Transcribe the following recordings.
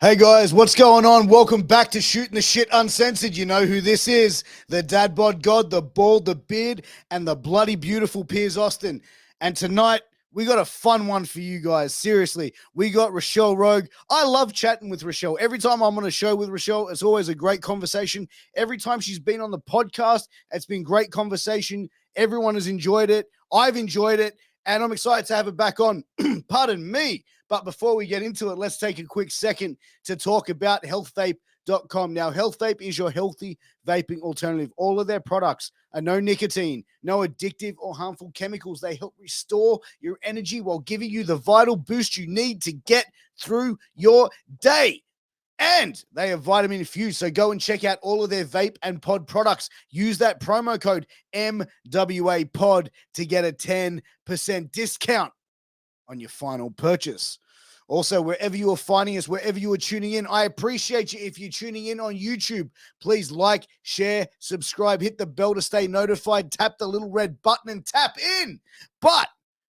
Hey guys, what's going on? Welcome back to Shooting the Shit Uncensored. You know who this is. The dad bod god, the bald, the beard, and the bloody beautiful Piers Austin. And tonight, we got a fun one for you guys. Seriously, we got Rochelle Rogue. I love chatting with Rochelle. Every time I'm on a show with Rochelle, it's always a great conversation. Every time she's been on the podcast, it's been great conversation. Everyone has enjoyed it. I've enjoyed it. And I'm excited to have her back on. Pardon me. But before we get into it, let's take a quick second to talk about healthvape.com. Now, HealthVape is your healthy vaping alternative. All of their products are no nicotine, no addictive or harmful chemicals. They help restore your energy while giving you the vital boost you need to get through your day. And they are vitamin infused. So go and check out all of their vape and pod products. Use that promo code MWAPOD to get a 10% discount on your final purchase. Also, wherever you are finding us, wherever you are tuning in, I appreciate you. If you're tuning in on YouTube, please like, share, subscribe, hit the bell to stay notified, tap the little red button and tap in. But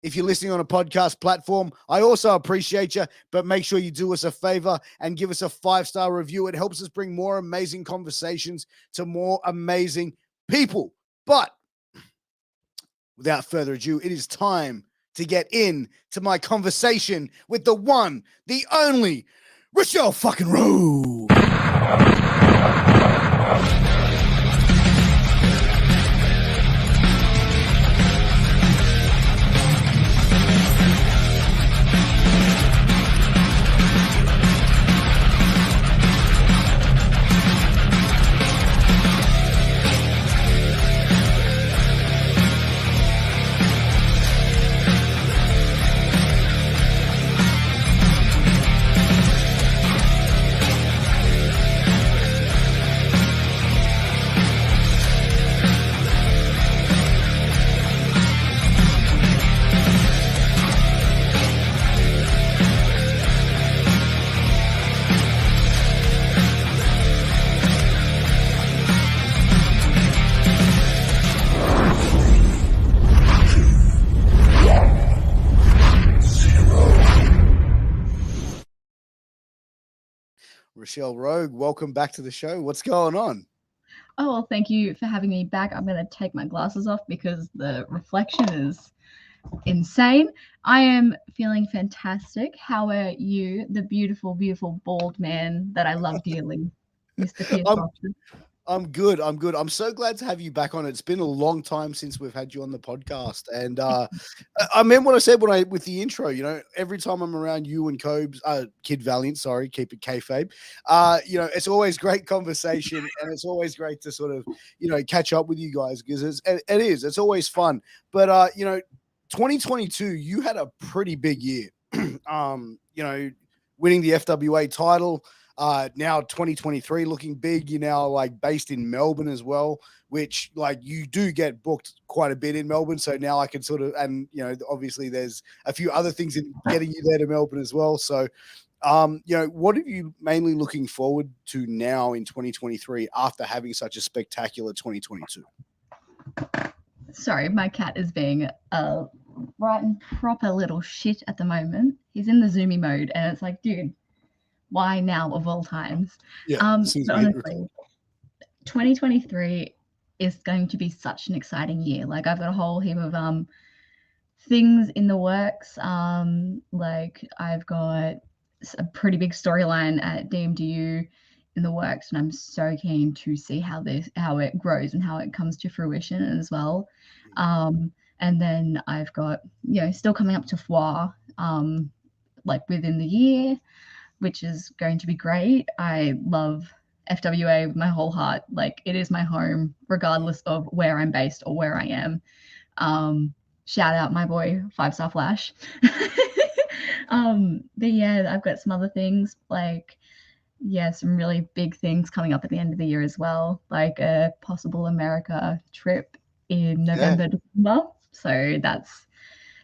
if you're listening on a podcast platform, I also appreciate you, but make sure you do us a favor and give us a 5-star review. It helps us bring more amazing conversations to more amazing people. But without further ado, it is time to get in to my conversation with the one, the only, Rochelle fucking Rogue. Rochelle Rogue, welcome back to the show. What's going on? Oh, well, thank you for having me back. I'm going to take my glasses off because the reflection is insane. I am feeling fantastic. How are you, the beautiful, beautiful bald man that I love dearly, Mr. Piers Austin? I'm good. I'm so glad to have you back on. It's been a long time since we've had you on the podcast. And I meant what I said with the intro, every time I'm around you and Cobes, Kid Valiant, sorry, keep it kayfabe. It's always great conversation and it's always great to sort of, catch up with you guys because it's always fun. But 2022, you had a pretty big year. Winning the FWA title. Now 2023 looking big. You're now like based in Melbourne as well, which like you do get booked quite a bit in Melbourne. So now I can sort of, and obviously there's a few other things in getting you there to Melbourne as well. So, what are you mainly looking forward to now in 2023 after having such a spectacular 2022? Sorry, my cat is being a right and proper little shit at the moment. He's in the zoomy mode and it's like, dude, why now of all times? Yeah, but honestly, 2023 is going to be such an exciting year. Like I've got a whole heap of things in the works. Like I've got a pretty big storyline at DMDU in the works, and I'm so keen to see how it grows and how it comes to fruition as well. And then I've got still coming up to Foire like within the year, which is going to be great. I love FWA with my whole heart. Like it is my home, regardless of where I'm based or where I am. Shout out my boy 5-Star Flash. But yeah, I've got some other things like some really big things coming up at the end of the year as well, like a possible America trip in November, December. So that's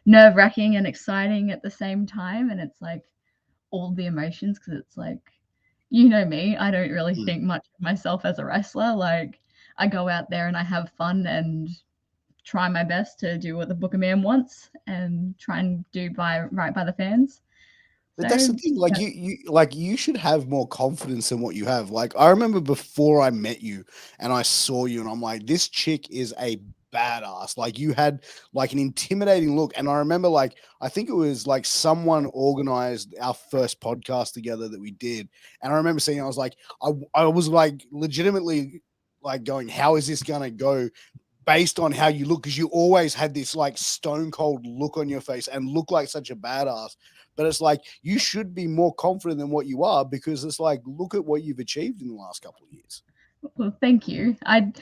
nerve-wracking and exciting at the same time, and it's like all the emotions because it's like, me, I don't really think much of myself as a wrestler. Like I go out there and I have fun and try my best to do what the Booker Man wants and try and do right by the fans. But that's the So thing, like yeah. you should have more confidence in what you have. Like I remember before I met you and I saw you and I'm like, this chick is a badass. Like you had like an intimidating look. And I remember like I think it was like someone organized our first podcast together that we did. And I remember saying I was like, I was like legitimately like going, how is this gonna go? Based on how you look, because you always had this like stone cold look on your face and look like such a badass. But it's like you should be more confident than what you are, because it's like look at what you've achieved in the last couple of years. Well, thank you. I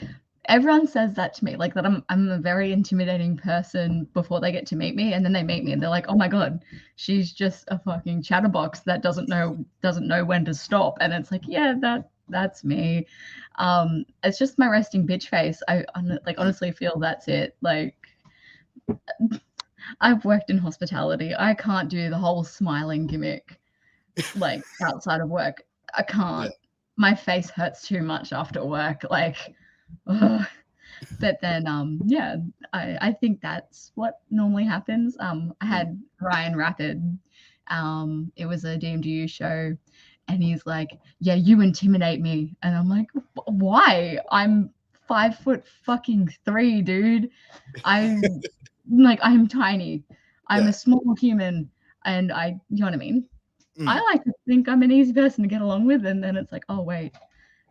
Everyone says that to me, like that I'm a very intimidating person before they get to meet me, and then they meet me and they're like, "Oh my God, she's just a fucking chatterbox that doesn't know when to stop." And it's like, yeah, that's me. It's just my resting bitch face. Like honestly feel that's it. Like I've worked in hospitality. I can't do the whole smiling gimmick like outside of work. I Yeah, can't. My face hurts too much after work. Like, ugh. But then, yeah, I think that's what normally happens. I mm, had Ryan Rapid. It was a DMDU show, and he's like, "Yeah, you intimidate me," and I'm like, "Why? I'm 5 foot fucking three, dude. I'm I'm tiny. I'm yeah. a small human, and you know what I mean? I Mm. like to think I'm an easy person to get along with, and then it's like, oh wait,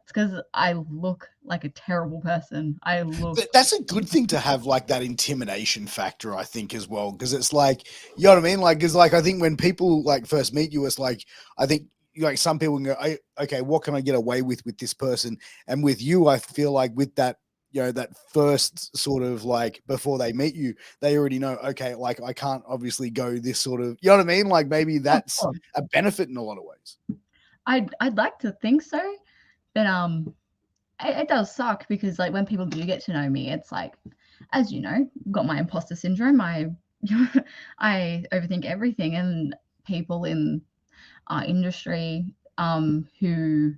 it's because I look like a terrible person. I look That's a good thing to have, like that intimidation factor, I think, as well, because it's like, you know what I mean? Like, because like I think when people like first meet you, it's like I think like some people can go, okay, what can I get away with this person? And with you, I feel like with that, you know, that first sort of like before they meet you, they already know, okay, like I can't obviously go this sort of, you know what I mean? Like maybe that's oh, a benefit in a lot of ways. I'd like to think so, but it does suck because like when people do get to know me, it's like, as you know, got my imposter syndrome. I overthink everything, and people in our industry who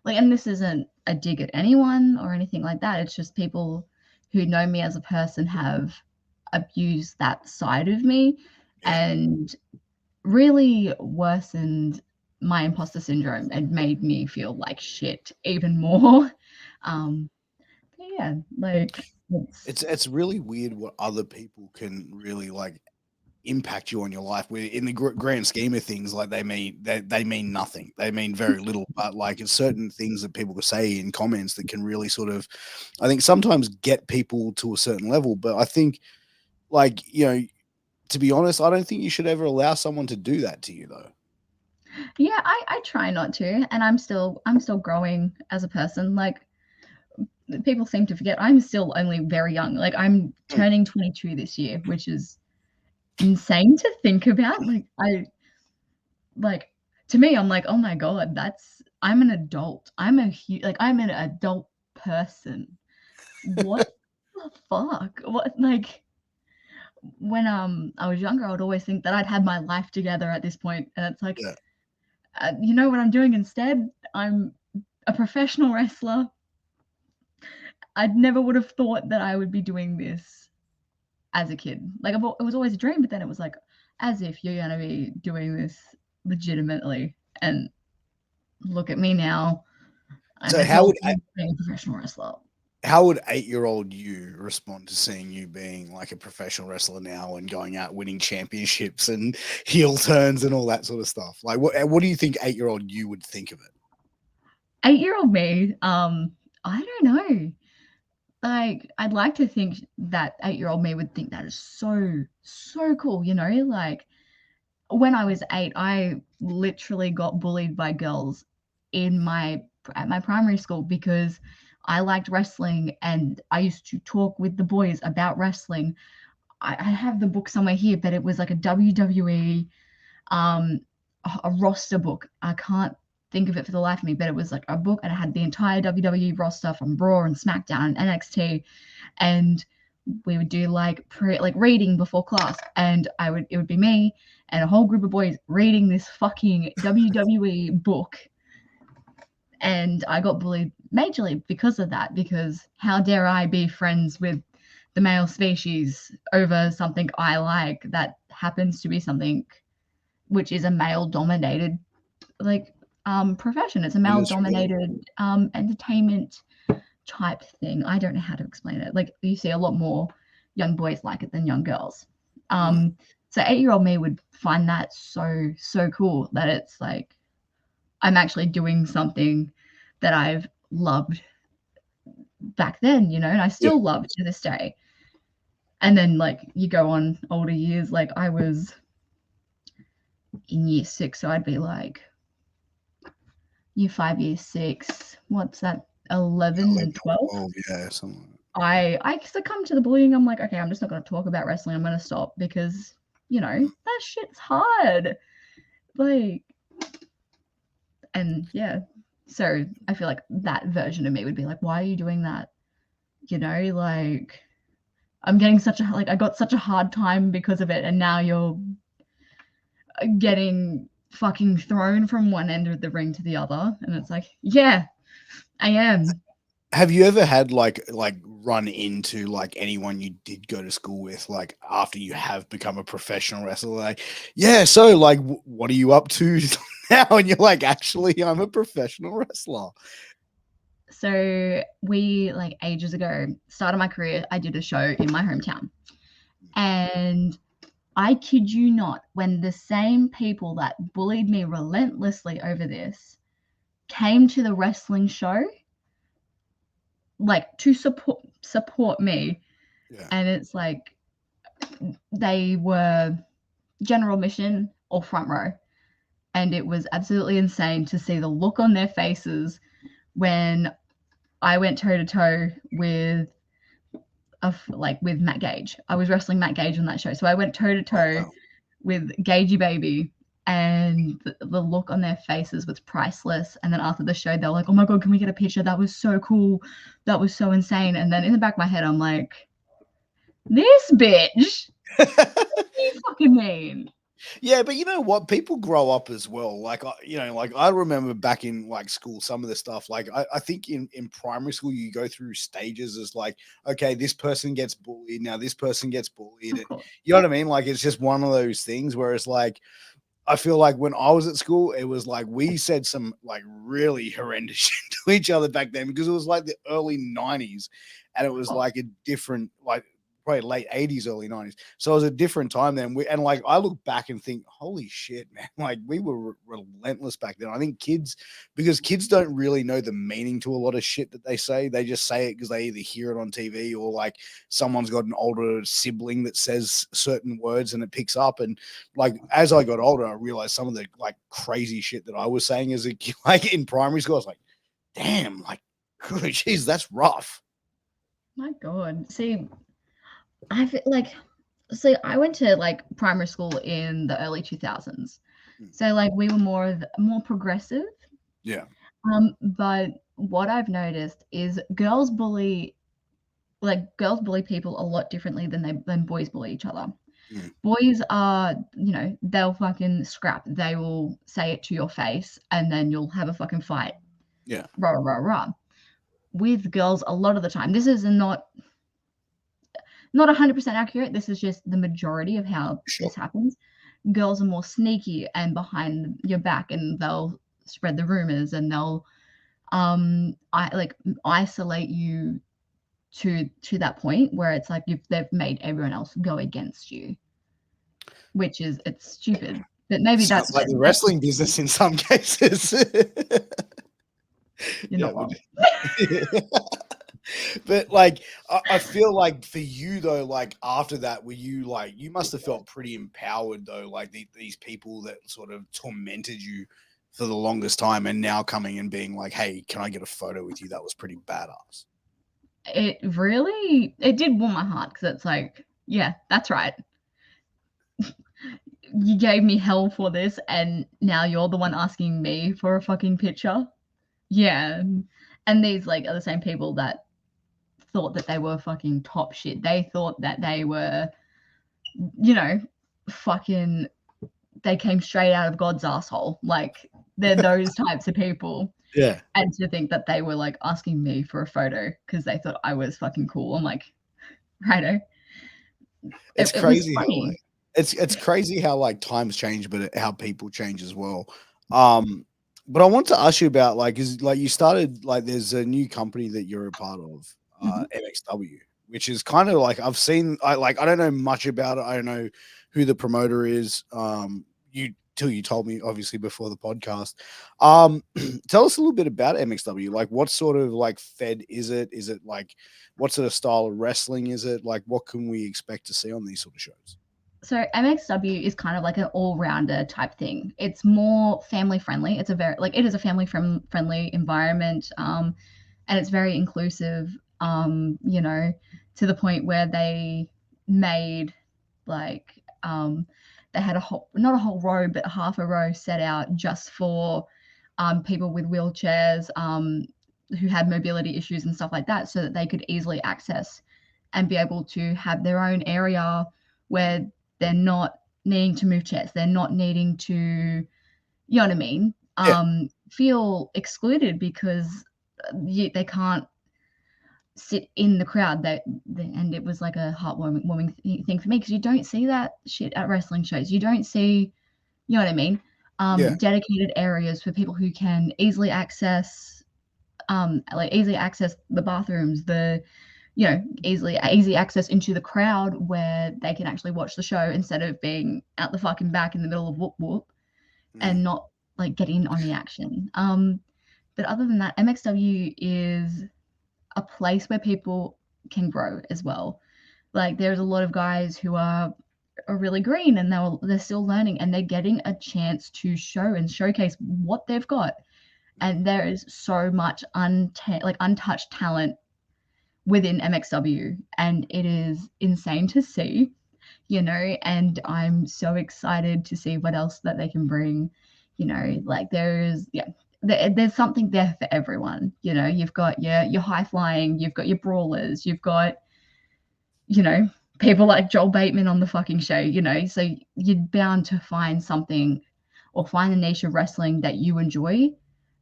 like, and this isn't a dig at anyone or anything like that. It's just people who know me as a person have abused that side of me Yeah. and really worsened my imposter syndrome and made me feel like shit even more. Um, but yeah, like It's really weird what other people can really like impact you on your life, where in the grand scheme of things, like they mean nothing, they mean very little, but like it's certain things that people can say in comments that can really sort of, I think, sometimes get people to a certain level. But I think, like, you know, to be honest, I don't think you should ever allow someone to do that to you though. yeah, I try not to, and I'm still growing as a person. Like people seem to forget, I'm still only very young. Like I'm Mm. turning 22 this year, which is insane to think about. Like to me, I'm like, oh my god, I'm an adult. I'm an adult person. What the fuck? What like when I was younger, I would always think that I'd had my life together at this point, and it's like, Yeah. you know what I'm doing instead? I'm a professional wrestler. I never would have thought that I would be doing this as a kid. Like it was always a dream, but then it was like, as if you're gonna be doing this legitimately. And look at me now. I'm So adult being a professional wrestler. how would 8-year-old you respond to seeing you being like a professional wrestler now and going out winning championships and heel turns and all that sort of stuff? Like, what do you think 8-year-old you would think of it? 8-year-old me, I don't know. Like, I'd like to think that 8-year-old me would think that is so, so cool, you know? Like, when I was 8, I literally got bullied by girls at my primary school because I liked wrestling and I used to talk with the boys about wrestling. I have the book somewhere here, but it was like a WWE um a roster book. I can't think of it for the life of me, but it was like a book and it had the entire WWE roster from Raw and SmackDown and NXT, and we would do like reading before class, and it would be me and a whole group of boys reading this fucking WWE book, and I got bullied majorly because of that, because how dare I be friends with the male species over something I like that happens to be something which is a male dominated like profession. It's a male Industry, yeah. dominated entertainment type thing. I don't know how to explain it. Like you see a lot more young boys like it than young girls. So 8-year-old me would find that so cool that it's like I'm actually doing something that I've loved back then, you know, and I still love to this day. And then like you go on older years, like I was in year 6, so I'd be like year 5, year 6. What's that? 11 and 12. Yeah, something. I succumbed to the bullying. I'm like, okay, I'm just not going to talk about wrestling. I'm going to stop because, you know, that shit's hard. Like, and yeah. So I feel like that version of me would be like, why are you doing that? You know, like I'm getting I got such a hard time because of it. And now you're getting fucking thrown from one end of the ring to the other. And it's like, yeah, I am. Have you ever had like run into like anyone you did go to school with, like after you have become a professional wrestler? Like, yeah, so like, what are you up to now? And you're like, actually, I'm a professional wrestler. So we, like ages ago, started my career, I did a show in my hometown. And I kid you not, when the same people that bullied me relentlessly over this came to the wrestling show, like to support me, and it's like they were general admission or front row, and it was absolutely insane to see the look on their faces when I went toe to toe with with Matt Gage. I was wrestling Matt Gage on that show, so I went toe to toe with Gagey Baby, and the look on their faces was priceless. And then after the show, they were like, "Oh my god, can we get a picture? That was so cool. That was so insane." And then in the back of my head, I'm like, "This bitch, what do you fucking mean?" Yeah, but you know what? People grow up as well. Like, you know, like I remember back in like school, some of the stuff, like I think in primary school, you go through stages as like, okay, this person gets bullied. Now this person gets bullied. You know what I mean? Like, it's just one of those things where it's like, I feel like when I was at school, it was like we said some like really horrendous shit to each other back then because it was like the early 90s and it was like a different, like probably late 80s, early 90s. So it was a different time then. And like I look back and think, holy shit, man, like we were relentless back then. I think because kids don't really know the meaning to a lot of shit that they say. They just say it because they either hear it on TV or like someone's got an older sibling that says certain words and it picks up. And like as I got older, I realized some of the like crazy shit that I was saying as a kid, like in primary school. I was like, damn, like, geez, that's rough. My god. See, I feel like, so I went to like primary school in the early 2000s. So like we were more progressive. Yeah. But what I've noticed is girls bully people a lot differently than boys bully each other. Boys are, you know, they'll fucking scrap. They will say it to your face and then you'll have a fucking fight. Yeah. Rah, rah, rah. With girls, a lot of the time, this is not 100% accurate. This is just the majority of how this happens. Girls are more sneaky and behind your back, and they'll spread the rumors and they'll isolate you to that point where it's like they've made everyone else go against you, which is, it's stupid. But maybe that's like the wrestling business in some cases. You're not wrong. But like I feel like for you though, like after that, were you like, you must have felt pretty empowered though, like these people that sort of tormented you for the longest time and now coming and being like, hey, can I get a photo with you? That was pretty badass. It did warm my heart because it's like, yeah, that's right. You gave me hell for this and now you're the one asking me for a fucking picture. Yeah. And these like are the same people that thought that they were fucking top shit. They thought that they were, you know, fucking, they came straight out of God's asshole. Like they're those types of people. Yeah. And to think that they were like asking me for a photo because they thought I was fucking cool. I'm like, righto. It's crazy. It was funny. it's crazy how like times change, but how people change as well. Um, but I want to ask you about like is like you started like there's a new company that you're a part of, Mhm. MXW, which is kind of like I've seen. I don't know much about it. I don't know who the promoter is. You till you told me obviously before the podcast. Um, tell us a little bit about MXW. Like, what sort of like fed is it? Is it like what sort of style of wrestling is it? Like, what can we expect to see on these sort of shows? So MXW is kind of like an all-rounder type thing. It's more family friendly. It's a very like it is a family friendly environment, and it's very inclusive. You know, to the point where they made like they had a whole not a whole row but half a row set out just for people with wheelchairs, who had mobility issues and stuff like that, so that they could easily access and be able to have their own area where they're not needing to move chairs. They're not needing to, you know what I mean? Yeah, Feel excluded because they can't sit in the crowd. And it was like a heartwarming warming thing for me because you don't see that shit at wrestling shows. You don't see, you know what I mean? yeah. Dedicated areas for people who can easily access, like easily access the bathrooms, the easy access into the crowd where they can actually watch the show instead of being out the fucking back in the middle of whoop whoop Mm, and not like getting on the action. But other than that, MXW is a place where people can grow as well. Like there's a lot of guys who are really green and they're still learning and they're getting a chance to show and showcase what they've got. mm, And there is so much untouched talent within MXW, and it is insane to see, and I'm so excited to see what else that they can bring. Like there's something there for everyone. You've got your high flying, you've got your brawlers, you've got, you know, people like Joel Bateman on the fucking show, so you're bound to find something or find a niche of wrestling that you enjoy,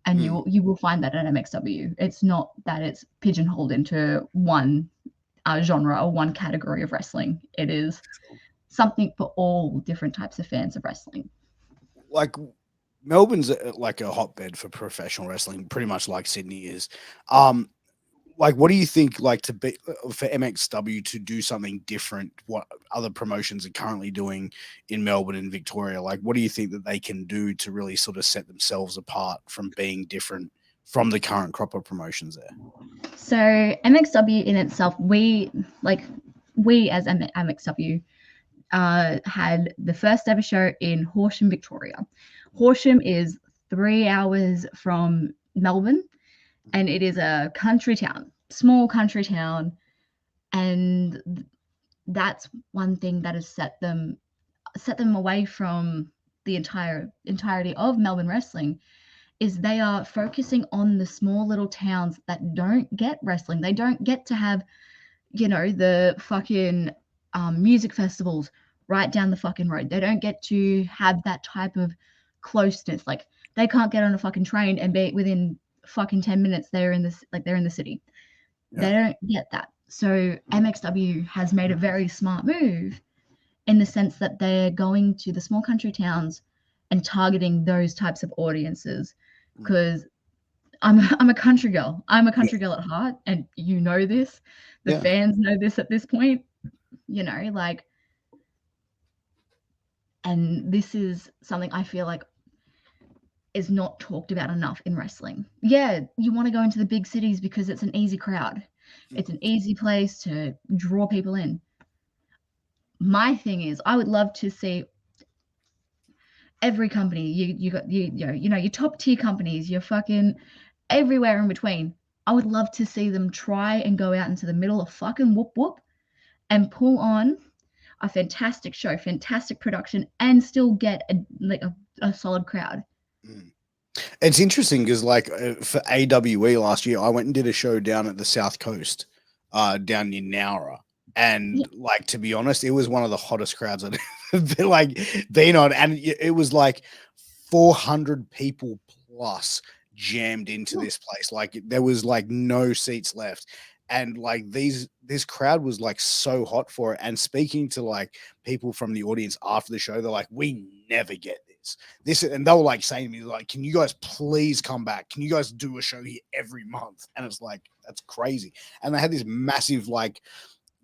and mm. you will find that at MXW. It's not that it's pigeonholed into one genre or one category of wrestling. It is something for all different types of fans of wrestling. Like Melbourne's like a hotbed for professional wrestling, pretty much like Sydney is. Um, like, what do you think? Like to be for MXW to do something different, what other promotions are currently doing in Melbourne and Victoria? Like, what do you think that they can do to really sort of set themselves apart from being different from the current crop of promotions there? So MXW in itself, we as MXW had the first ever show in Horsham, Victoria. Horsham is 3 hours from Melbourne, and it is a country town, small country town, and that's one thing that has set them away from the entirety of Melbourne wrestling is they are focusing on the small little towns that don't get wrestling. They don't get to have, the fucking music festivals right down the fucking road. They don't get to have that type of closeness. Like they can't get on a fucking train and be within fucking 10 minutes they're in the city. Yeah. They don't get that. So MXW has made a very smart move in the sense that they're going to the small country towns and targeting those types of audiences Mm. because I'm a country girl. I'm a Yeah. country girl at heart, and you know this. The Yeah. fans know this at this point. Like, and this is something I feel like is not talked about enough in wrestling. Yeah, you want to go into the big cities because it's an easy crowd. It's an Mm. easy place to draw people in. My thing is, I would love to see every company. You got your top tier companies, your fucking everywhere in between. I would love to see them try and go out into the middle of fucking whoop whoop and pull on a fantastic show, fantastic production, and still get a solid crowd. Mm. It's interesting because, like, for AWE last year, I went and did a show down at the South Coast, down near Nowra, Yeah, and like to be honest, it was one of the hottest crowds I'd ever been on, and it was like 400 people plus jammed into yeah, this place. Like there was like no seats left, and like this crowd was like so hot for it. And speaking to like people from the audience after the show, they're like, we never get this, and they were like saying to me like, can you guys please come back, can you guys do a show here every month? And it's like, that's crazy. And they had this massive like,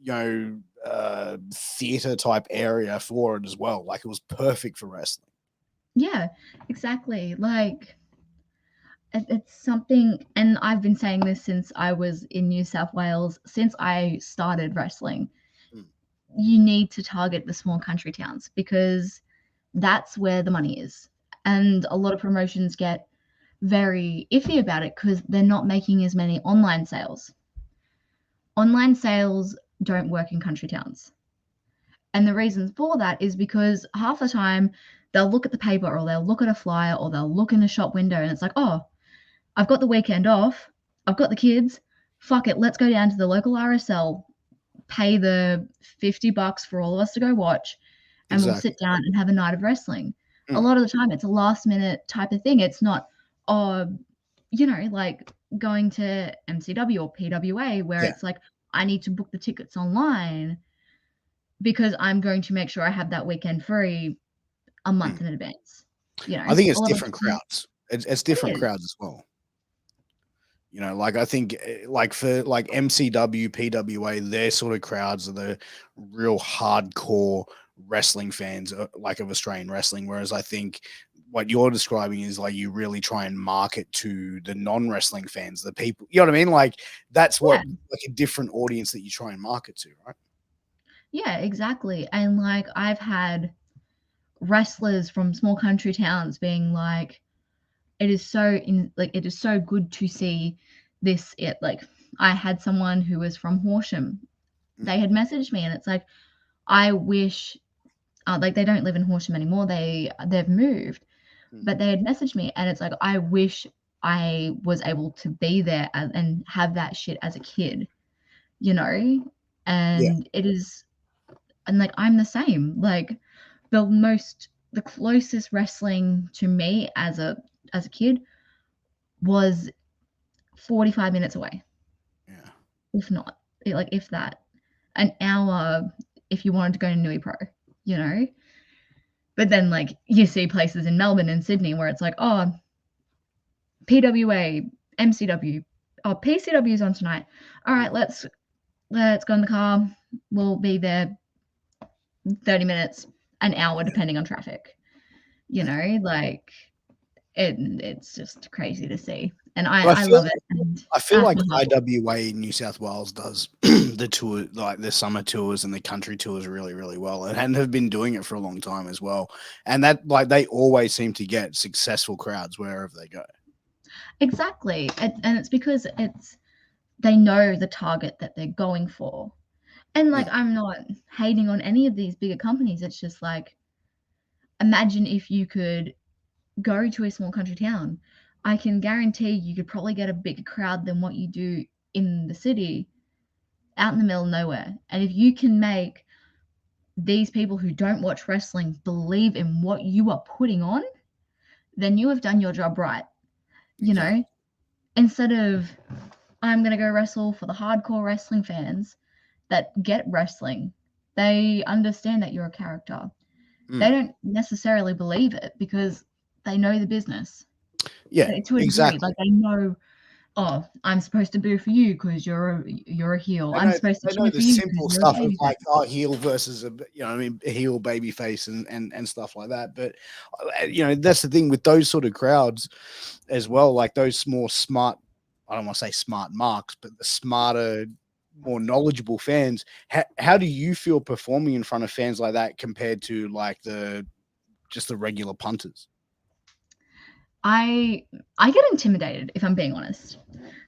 you know, theater type area for it as well. Like it was perfect for wrestling. Yeah, exactly. Like it's something, and I've been saying this since I was in New South Wales, since I started wrestling. Mm. You need to target the small country towns because that's where the money is. And a lot of promotions get very iffy about it because they're not making as many online sales. Online sales don't work in country towns. And the reason for that is because half the time they'll look at the paper or they'll look at a flyer or they'll look in a shop window and it's like, oh, I've got the weekend off. I've got the kids. Fuck it. Let's go down to the local RSL, pay the $50 for all of us to go watch, and we'll Exactly. sit down and have a night of wrestling. A Mm. lot of the time, it's a last minute type of thing. It's not, oh, like going to MCW or PWA where Yeah. it's like, I need to book the tickets online because I'm going to make sure I have that weekend free a month Mm. in advance. I think A it's lot of different the time, crowds. It's it different is. crowds as well. You know, like I think like for like MCW, PWA, their sort of crowds are the real hardcore wrestling fans, like of Australian wrestling. Whereas I think what you're describing is like you really try and market to the non-wrestling fans, the people, you know what I mean? Like that's what Yeah. like a different audience that you try and market to, right? Yeah, exactly. And like I've had wrestlers from small country towns being like, it is so good to see this. It like I had someone who was from Horsham. Mm, They had messaged me, and it's like, I wish, like they don't live in Horsham anymore. They've moved, mm. but they had messaged me, and it's like, I wish I was able to be there and have that shit as a kid, you know. Yeah. And it is, and like I'm the same. Like the closest wrestling to me as a kid was 45 minutes away, Yeah. if not, like, if that. An hour if you wanted to go to Nui Pro, you know? But then, like, you see places in Melbourne and Sydney where it's like, oh, PWA, MCW, oh, PCW is on tonight. All right, Mm. let's go in the car. We'll be there 30 minutes, an hour, Yeah. depending on traffic. You Yeah. know, like it's just crazy to see. And But I love it. And I feel like my heart. IWA in New South Wales does the tour, like the summer tours and the country tours, really, really well, and have been doing it for a long time as well. And that, like, they always seem to get successful crowds wherever they go. Exactly. And it's because they know the target that they're going for. And like Mm, I'm not hating on any of these bigger companies. It's just like imagine if you could go to a small country town. I can guarantee you could probably get a bigger crowd than what you do in the city out in the middle of nowhere. And if you can make these people who don't watch wrestling believe in what you are putting on, then you have done your job right. You exactly. know, instead of I'm going to go wrestle for the hardcore wrestling fans that get wrestling. They understand that you're a character. They Mm, don't necessarily believe it because they know the business yeah, to a degree. exactly. Like they know, oh, I'm supposed to boo for you because you're a heel. I'm supposed to They know cheer the for you because simple you're a stuff of baby like, face. oh, heel versus I mean, a heel baby face and stuff like that. But that's the thing with those sort of crowds as well, like those more smart, I don't want to say smart marks, but the smarter, more knowledgeable fans. How do you feel performing in front of fans like that compared to like the regular punters? I I get intimidated if I'm being honest.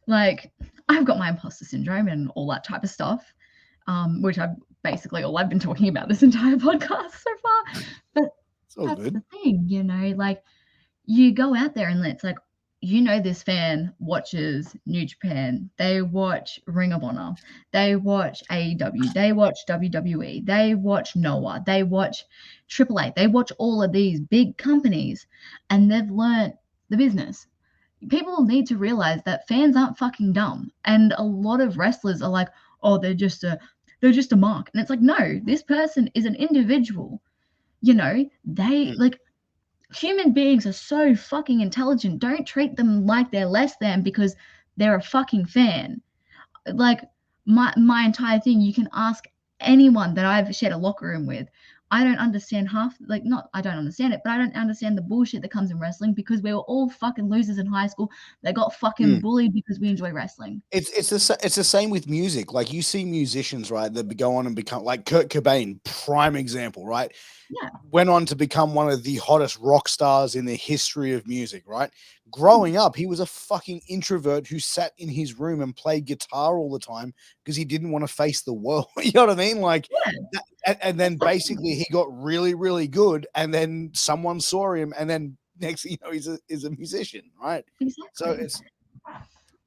Like I've got my imposter syndrome and all that type of stuff, which I've basically all I've been talking about this entire podcast so far. But It's all that's good. the thing, like you go out there and it's like, this fan watches New Japan, they watch Ring of Honor, they watch AEW, they watch WWE, they watch Noah, they watch AAA, they watch all of these big companies, and they've learnt the business. people need to realize that fans aren't fucking dumb. And a lot of wrestlers are like, oh, they're just a mark. And it's like, no, this person is an individual. You know, they like human beings are so fucking intelligent. Don't treat them like they're less than because they're a fucking fan. Like my entire thing, you can ask anyone that I've shared a locker room with. I don't understand not I don't understand it, but I don't understand the bullshit that comes in wrestling because we were all fucking losers in high school that got fucking bullied because we enjoy wrestling. It's the same with music. Like you see musicians, right, that go on and become like Kurt Cobain, prime example, right? Yeah. Went on to become one of the hottest rock stars in the history of music, right? Growing up, he was a fucking introvert who sat in his room and played guitar all the time because he didn't want to face the world. You know what I mean? Like, and then basically he got really, really good, and then someone saw him, and then next thing you know, he's a musician, right? Exactly. So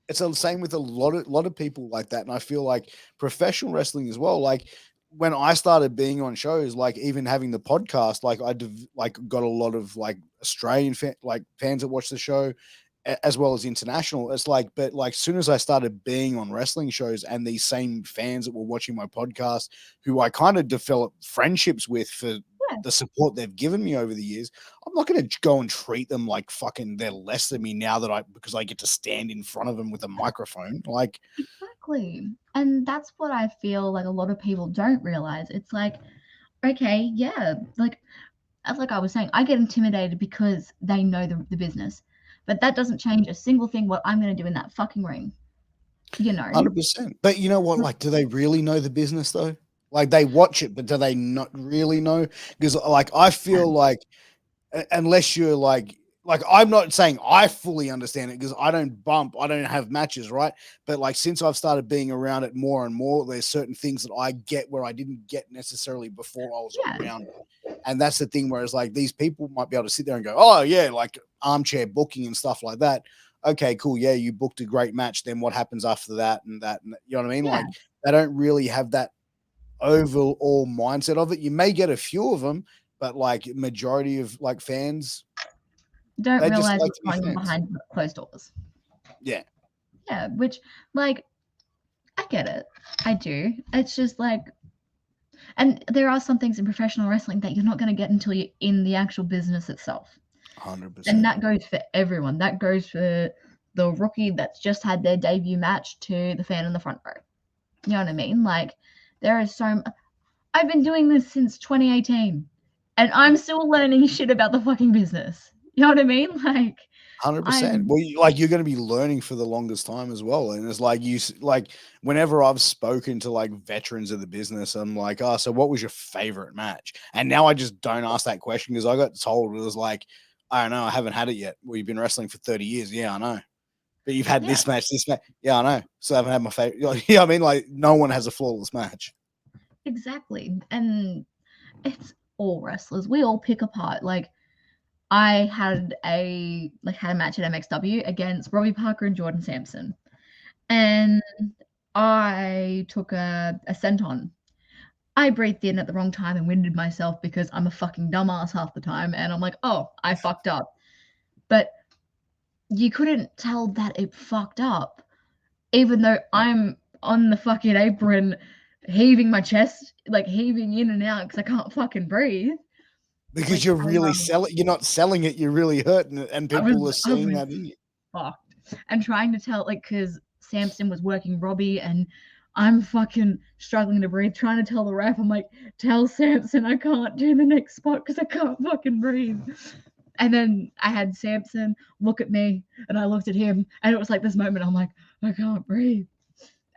it's the same with a lot of people like that, and I feel like professional wrestling as well. Like when I started being on shows, like even having the podcast, like got a lot of like Australian fans that watch the show, as well as international. It's like, but like soon as I started being on wrestling shows, and these same fans that were watching my podcast, who I kind of developed friendships with for the support they've given me over the years, I'm not going to go and treat them like fucking they're less than me now because I get to stand in front of them with a microphone. Like, exactly. And that's what I feel like a lot of people don't realize. It's like, okay, yeah, like I was saying, I get intimidated because they know the business. But that doesn't change a single thing what I'm going to do in that fucking ring. You know? 100%. But you know what? Like, do they really know the business though? Like, they watch it, but do they not really know? Because, like, I feel like unless you're like I'm not saying I fully understand it because I don't have matches, right? But like since I've started being around it more and more, there's certain things that I get where I didn't get necessarily before I was around it. And that's the thing where it's like these people might be able to sit there and go, oh yeah, like armchair booking and stuff like that. Okay, cool. Yeah, you booked a great match. Then what happens after that and that? And you know what I mean? Yeah. Like they don't really have that overall mindset of it. You may get a few of them, but like majority of like fans don't they just realize like what's to be going on fans. behind closed doors. Yeah. Yeah, which like I get it. I do. It's just like, and there are some things in professional wrestling that you're not going to get until you're in the actual business itself. 100%. And that goes for everyone. That goes for the rookie that's just had their debut match to the fan in the front row. You know what I mean? Like, there is I've been doing this since 2018, and I'm still learning shit about the fucking business. You know what I mean? Like, 100%. Well, you're going to be learning for the longest time as well. And it's like whenever I've spoken to like veterans of the business, I'm like, oh, so what was your favorite match? And now I just don't ask that question because I got told it was like, I don't know, I haven't had it yet. Well, you've been wrestling for 30 years. Yeah, I know. But you've had this match. Yeah, I know. So I haven't had my favorite. Yeah, I mean, like no one has a flawless match. Exactly. And it's all wrestlers. We all pick apart. Like, I had a match at MXW against Robbie Parker and Jordan Sampson. And I took a senton. I breathed in at the wrong time and winded myself because I'm a fucking dumbass half the time. And I'm like, oh, I fucked up. But you couldn't tell that it fucked up, even though I'm on the fucking apron heaving my chest, like heaving in and out because I can't fucking breathe. Because Like, you're really selling. You're not selling it. You're really hurting it, and people are I seeing was that in you. fucked. And trying to tell, like, because Samson was working Robbie and I'm fucking struggling to breathe, trying to tell the ref, I'm like, tell Samson I can't do the next spot because I can't fucking breathe. And then I had Samson look at me and I looked at him and it was like this moment, I'm like, I can't breathe.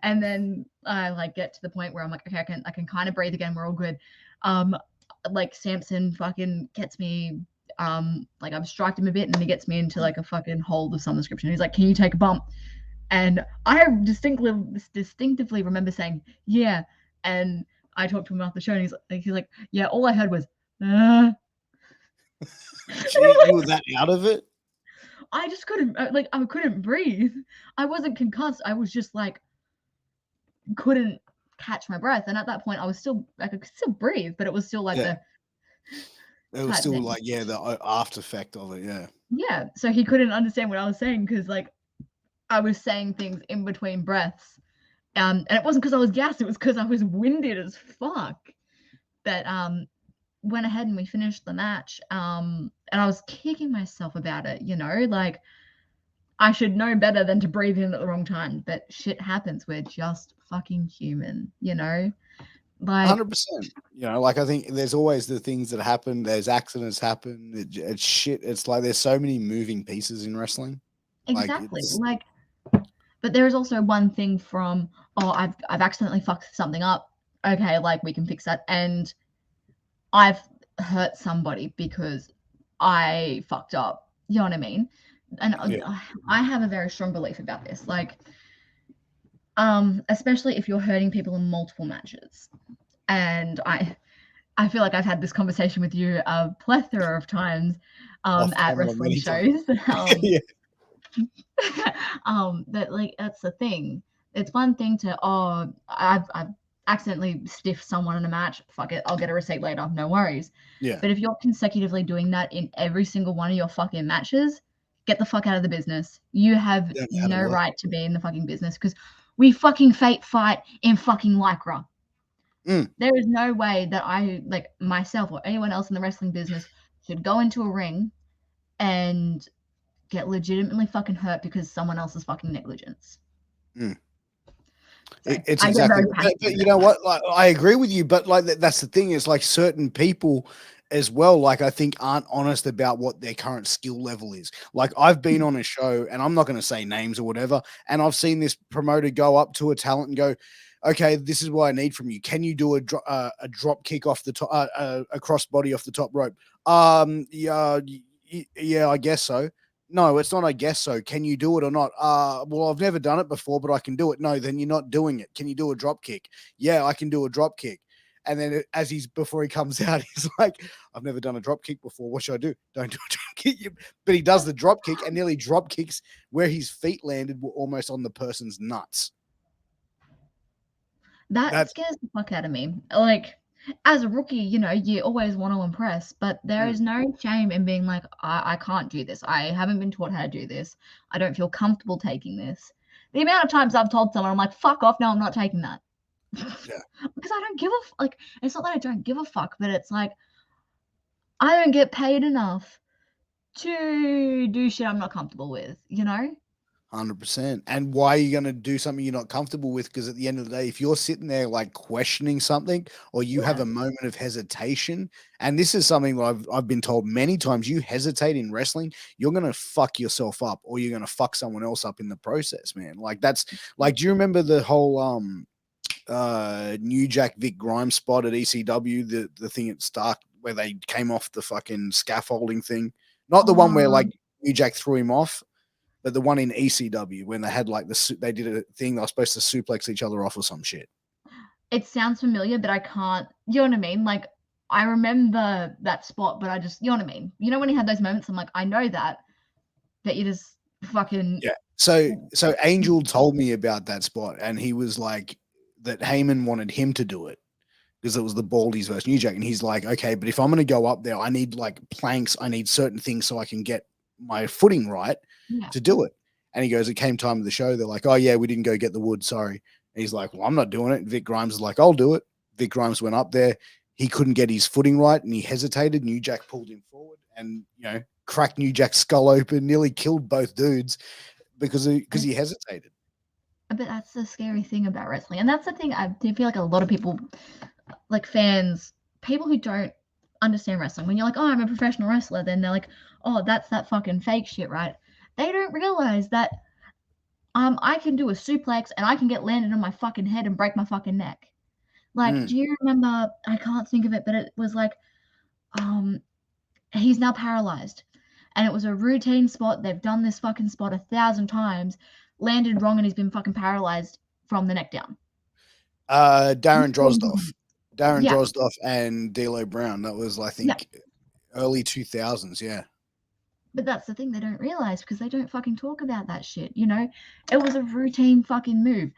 And then I like get to the point where I'm like, okay, I can kind of breathe again. We're all good. Like Samson fucking gets me, like I've striked him a bit and he gets me into like a fucking hold of some description. He's like, can you take a bump? And I distinctively remember saying, yeah. And I talked to him after the show and he's like, yeah, all I heard was, You were that out of it? I just couldn't, I couldn't breathe. I wasn't concussed. I was just like, couldn't catch my breath. And at that point, I could still breathe, but it was still like It was still thing. like, yeah, the after effect of it. Yeah. Yeah, so he couldn't understand what I was saying because like I was saying things in between breaths. And it wasn't because I was gassed, it was because I was winded as fuck. But went ahead and we finished the match. And I was kicking myself about it, you know, like I should know better than to breathe in at the wrong time. But shit happens. We're just fucking human, you know? Like 100%. You know, like I think there's always the things that happen. There's accidents happen. It's shit. It's like there's so many moving pieces in wrestling. Like exactly. it's Like but there is also one thing from, oh, I've accidentally fucked something up. Okay, like we can fix that. And I've hurt somebody because I fucked up. You know what I mean? And yeah, I have a very strong belief about this. Like, especially if you're hurting people in multiple matches. And I feel like I've had this conversation with you a plethora of times off at camera wrestling many times. shows. Yeah, But like that's the thing. It's one thing to, oh, I've accidentally stiffed someone in a match. Fuck it, I'll get a receipt later. No worries. yeah, But if you're consecutively doing that in every single one of your fucking matches, get the fuck out of the business. You have don't know how to no work. right to be in the fucking business because we fucking fake fight in fucking lycra. Mm. There is no way that I, like myself or anyone else in the wrestling business, should go into a ring and get legitimately fucking hurt because someone else's fucking negligence. Mm. So It's I get exactly, very but passionate you about know that. what? Like, I agree with you, but like that's the thing is like certain people as well. Like I think aren't honest about what their current skill level is. Like I've been on a show, and I'm not going to say names or whatever, and I've seen this promoter go up to a talent and go, "Okay, this is what I need from you. Can you do a drop kick off the top, a cross body off the top rope?" Yeah, yeah, I guess so. No, it's not. I guess so. Can you do it or not? Well, I've never done it before, but I can do it. No, then you're not doing it. Can you do a drop kick? Yeah, I can do a drop kick. And then as he's before he comes out, he's like, I've never done a drop kick before. What should I do? Don't do a drop kick. But he does the drop kick and nearly drop kicks where his feet landed were almost on the person's nuts. That That's scares the fuck out of me. Like, as a rookie, you know, you always want to impress, but there mm, is no shame in being like, I can't do this. I haven't been taught how to do this. I don't feel comfortable taking this. The amount of times I've told someone, I'm like, fuck off, no, I'm not taking that. yeah. Because I don't give a like, it's not that I don't give a fuck, but it's like, I don't get paid enough to do shit I'm not comfortable with, you know? 100%. And why are you going to do something you're not comfortable with? Because at the end of the day, if you're sitting there like questioning something or you have Yeah. a moment of hesitation, and this is something that I've been told many times, you hesitate in wrestling, you're going to fuck yourself up or you're going to fuck someone else up in the process, man. Like that's like, do you remember the whole New Jack Vic Grimes spot at ECW, the thing at Stark where they came off the fucking scaffolding thing? Not the one where like Um, New Jack threw him off, but the one in ECW when they had like they did a thing they were supposed to suplex each other off or some shit. it sounds familiar, but I can't, you know what I mean? Like, I remember that spot, but I just, you know what I mean? You know, when you had those moments, I'm like, I know that, but you just fucking, Yeah. So Angel told me about that spot, and he was like that Heyman wanted him to do it because it was the Baldies versus New Jack, and he's like, okay, but if I'm going to go up there, I need like planks, I need certain things so I can get my footing right yeah. to do it. And he goes, it came time of the show. They're like, oh yeah, we didn't go get the wood, sorry. And he's like, well, I'm not doing it. And Vic Grimes is like, I'll do it. Vic Grimes went up there. He couldn't get his footing right, and he hesitated. New Jack pulled him forward, and cracked New Jack's skull open, nearly killed both dudes because he hesitated. But that's the scary thing about wrestling. And that's the thing I do feel like a lot of people, like fans, people who don't understand wrestling, when you're like, oh, I'm a professional wrestler, then they're like, oh, that's that fucking fake shit, right? They don't realize that I can do a suplex and I can get landed on my fucking head and break my fucking neck. Like, Mm. do you remember? I can't think of it, but it was like, um, he's now paralyzed, and it was a routine spot. They've done this fucking spot 1,000 times, landed wrong, and he's been fucking paralyzed from the neck down. Darren Drozdoff. Darren Yeah, Drozdoff and D'Lo Brown. That was, I yeah. think, early 2000s. Yeah. But that's the thing they don't realize because they don't fucking talk about that shit. You know, it was a routine fucking move.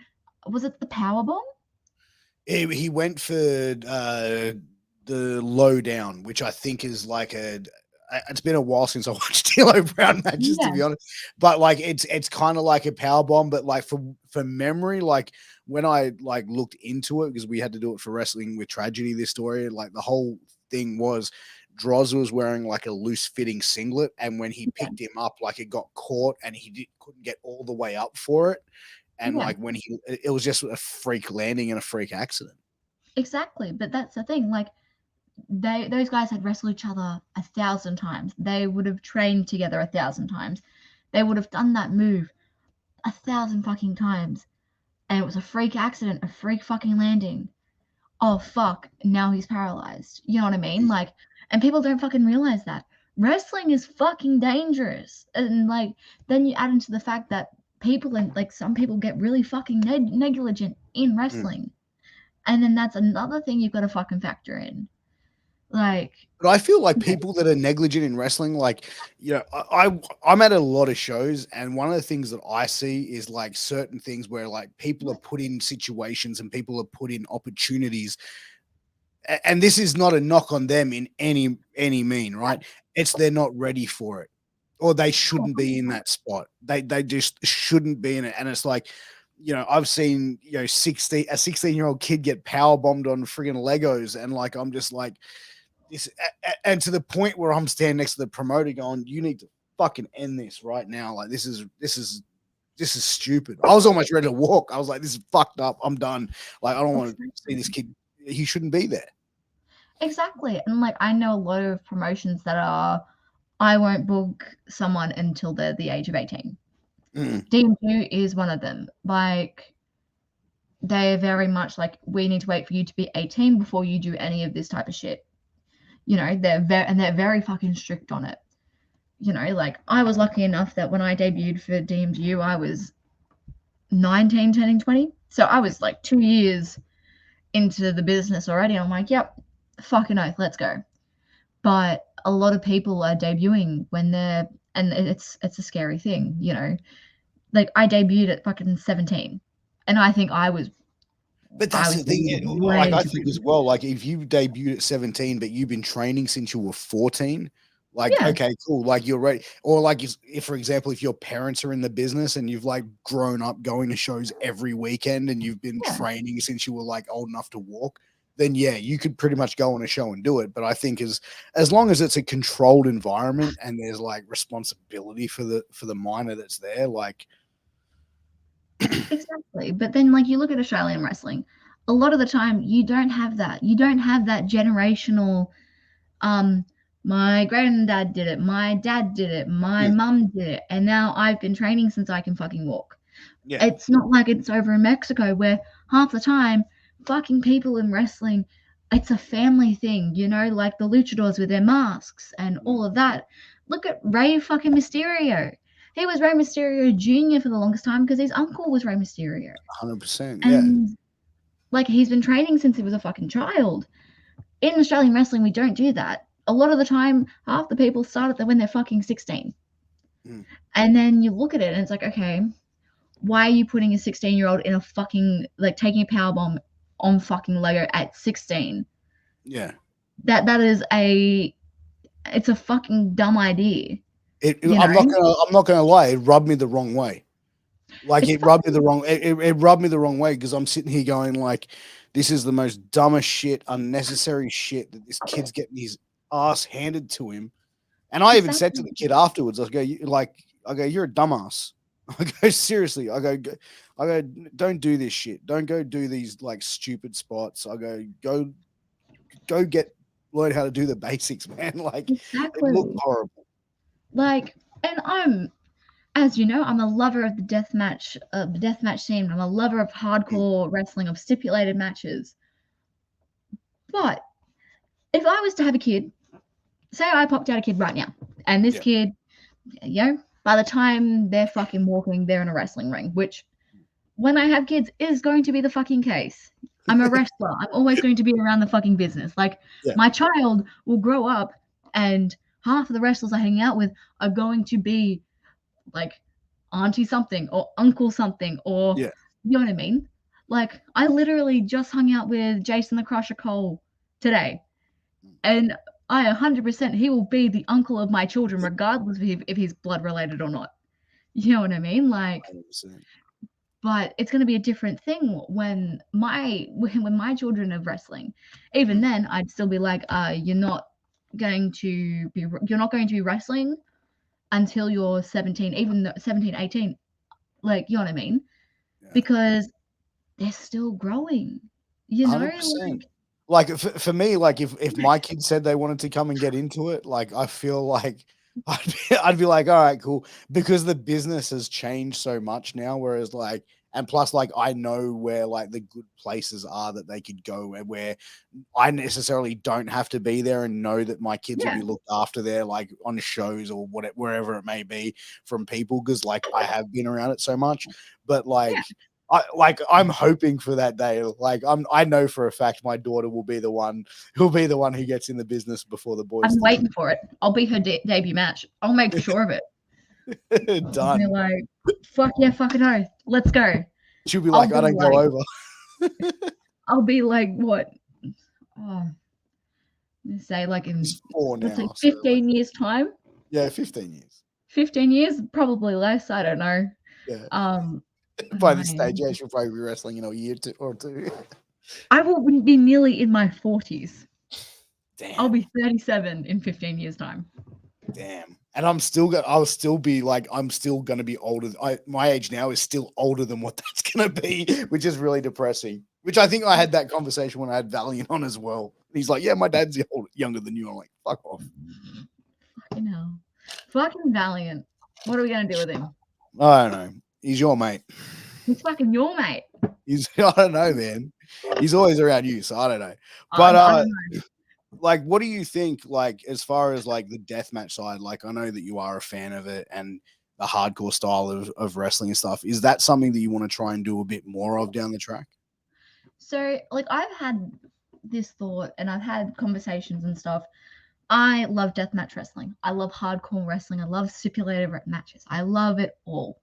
Was it the power bomb? He went for the low down, which I think is like a it's been a while since I watched D'Lo Brown matches, to Yeah, be honest. But like, it's kind of like a power bomb. But like for memory, like when I like looked into it, because we had to do it for Wrestling with Tragedy, this story, like the whole thing was Droz was wearing like a loose fitting singlet, and when he yeah, picked him up, like it got caught, and couldn't get all the way up for it. And yeah, like when it was just a freak landing and a freak accident. exactly. But that's the thing. Like those guys had wrestled each other 1,000 times. They would have trained together 1,000 times. They would have done that move 1,000 fucking times. And it was a freak accident, a freak fucking landing. Oh fuck, now he's paralyzed. You know what I mean? Like, and people don't fucking realize that. Wrestling is fucking dangerous. And like, then you add into the fact that people and like some people get really fucking negligent in Mm. wrestling. And then that's another thing you've got to fucking factor in. Like, But I feel like people that are negligent in wrestling, like, I'm at a lot of shows, and one of the things that I see is like certain things where like people are put in situations and people are put in opportunities, and this is not a knock on them in any mean, right? It's they're not ready for it, or they shouldn't be in that spot. They just shouldn't be in it, and it's like, I've seen 16-year-old kid get power bombed on friggin' Legos, and like I'm just like this, and to the point where I'm standing next to the promoter going, "You need to fucking end this right now. Like this is stupid." I was almost ready to walk. I was like, "This is fucked up. I'm done. Like I don't want to see this kid. He shouldn't be there." exactly. And like, I know a lot of promotions that are, I won't book someone until they're the age of 18. Mm. DMU is one of them. Like, they're very much like, we need to wait for you to be 18 before you do any of this type of shit. They're very fucking strict on it. Like I was lucky enough that when I debuted for DMU, I was 19, turning 20. So I was like 2 years into the business already. I'm like, yep, fucking oath, let's go. But a lot of people are debuting when they're, and it's a scary thing. Like I debuted at fucking 17, and I think But I that's was the thing. Like way I too think quick. as well. Like if you debuted at 17, but you've been training since you were 14. Like, Yeah, okay, cool. Like you're ready. Or like if for example, if your parents are in the business and you've like grown up going to shows every weekend and you've been yeah, training since you were like old enough to walk, then yeah, you could pretty much go on a show and do it. But I think as long as it's a controlled environment and there's like responsibility for the minor that's there, like exactly. But then, like, you look at Australian wrestling, a lot of the time you don't have that. You don't have that generational. Um, my granddad did it, my dad did it, my mm, mum did it, and now I've been training since I can fucking walk. yeah, It's not like it's over in Mexico where half the time fucking people in wrestling, it's a family thing, like the luchadors with their masks and mm, all of that. Look at Rey fucking Mysterio. He was Rey Mysterio Jr. for the longest time because his uncle was Rey Mysterio. 100%. Yeah. And like he's been training since he was a fucking child. In Australian wrestling, we don't do that. A lot of the time, half the people start at when they're fucking 16. Mm, And then you look at it and it's like, okay, why are you putting a 16-year-old in a fucking like taking a power bomb on fucking Lego at 16? yeah. That is it's a fucking dumb idea, you I'm know? not gonna lie, it rubbed me the wrong way. Like it rubbed me Exactly. the wrong it rubbed me the wrong way because I'm sitting here going like, this is the most dumbest shit, unnecessary shit that this kid's getting his ass handed to him. And I even said to Exactly. the kid afterwards, I go, you're a dumbass. I go, seriously. I go, don't do this shit. Don't go do these like stupid spots. I go learn how to do the basics, man. Like it looked Exactly. horrible. Like, and as you know, I'm a lover of the deathmatch scene. I'm a lover of Mm, hardcore wrestling, of stipulated matches. But if I was to have a kid, say I popped out a kid right now, and this yeah. kid, by the time they're fucking walking, they're in a wrestling ring, which when I have kids is going to be the fucking case. I'm a wrestler. I'm always going to be around the fucking business. Like Yeah. my child will grow up and half of the wrestlers I hang out with are going to be like auntie something or uncle something or Yeah. you know what I mean? Like I literally just hung out with Jason the Crusher Cole today. And I 100% he will be the uncle of my children, regardless if he's blood related or not. You know what I mean? Like, 100%. but it's going to be a different thing when my children are wrestling. Even then, I'd still be like, you're not going to be wrestling until you're 17, even though 17, 18. Like, you know what I mean? Yeah. Because they're still growing. You know, 100%. Like for me, like if my kids said they wanted to come and get into it, like I feel like I'd be like, all right, cool, because the business has changed so much now. Whereas like, and plus, like I know where like the good places are that they could go, and where I necessarily don't have to be there, and know that my kids will yeah, be looked after there, like on shows or whatever, wherever it may be, from people, because like I have been around it so much. But yeah. I'm hoping for that day. Like I know for a fact my daughter will be the one who gets in the business before the boys I'm do. waiting for it. I'll be her debut match. I'll make sure of it. I'll be Done. like, fuck yeah, fucking oath. Let's go. She'll be I'll like, I be don't go like, over. I'll be like, what? Oh, let's say like in, She's 4 let's say now, so like 15 years time. yeah, 15 years. 15 years, probably less. I don't know. Yeah. Um, By I this stage, yeah, she'll probably be wrestling in a year or two. will be nearly in my 40s. I'll Damn. be 37 in 15 years time. Damn. And I'll still be like, I'm still gonna be older. My age now is still older than what that's gonna be, which is really depressing. Which I think I had that conversation when I had Valiant on as well. He's like, yeah, my dad's younger than you. I'm like, fuck off. Fucking hell. Fucking Valiant. What are we gonna do with him? I don't know. He's your mate. He's fucking your mate. He's I don't know, man. He's always around you, so I don't know. I But don't know. like what do you think, like as far as like the deathmatch side? Like I know that you are a fan of it and the hardcore style of wrestling and stuff. Is that something that you want to try and do a bit more of down the track? So, like, I've had this thought and I've had conversations and stuff. I love deathmatch wrestling. I love hardcore wrestling. I love stipulated matches. I love it all.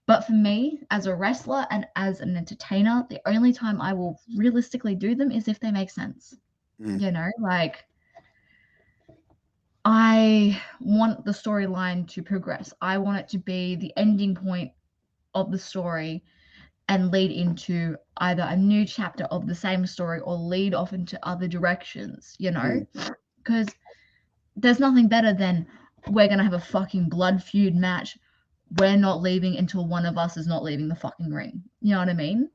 But for me, as a wrestler and as an entertainer, the only time I will realistically do them is if they make sense. Mm. You know, like I want the storyline to progress. I want it to be the ending point of the story and lead into either a new chapter of the same story or lead off into other directions, you know? Because there's nothing better than we're going to have a fucking blood feud match. We're not leaving until one of us is not leaving the fucking ring. You know what I mean?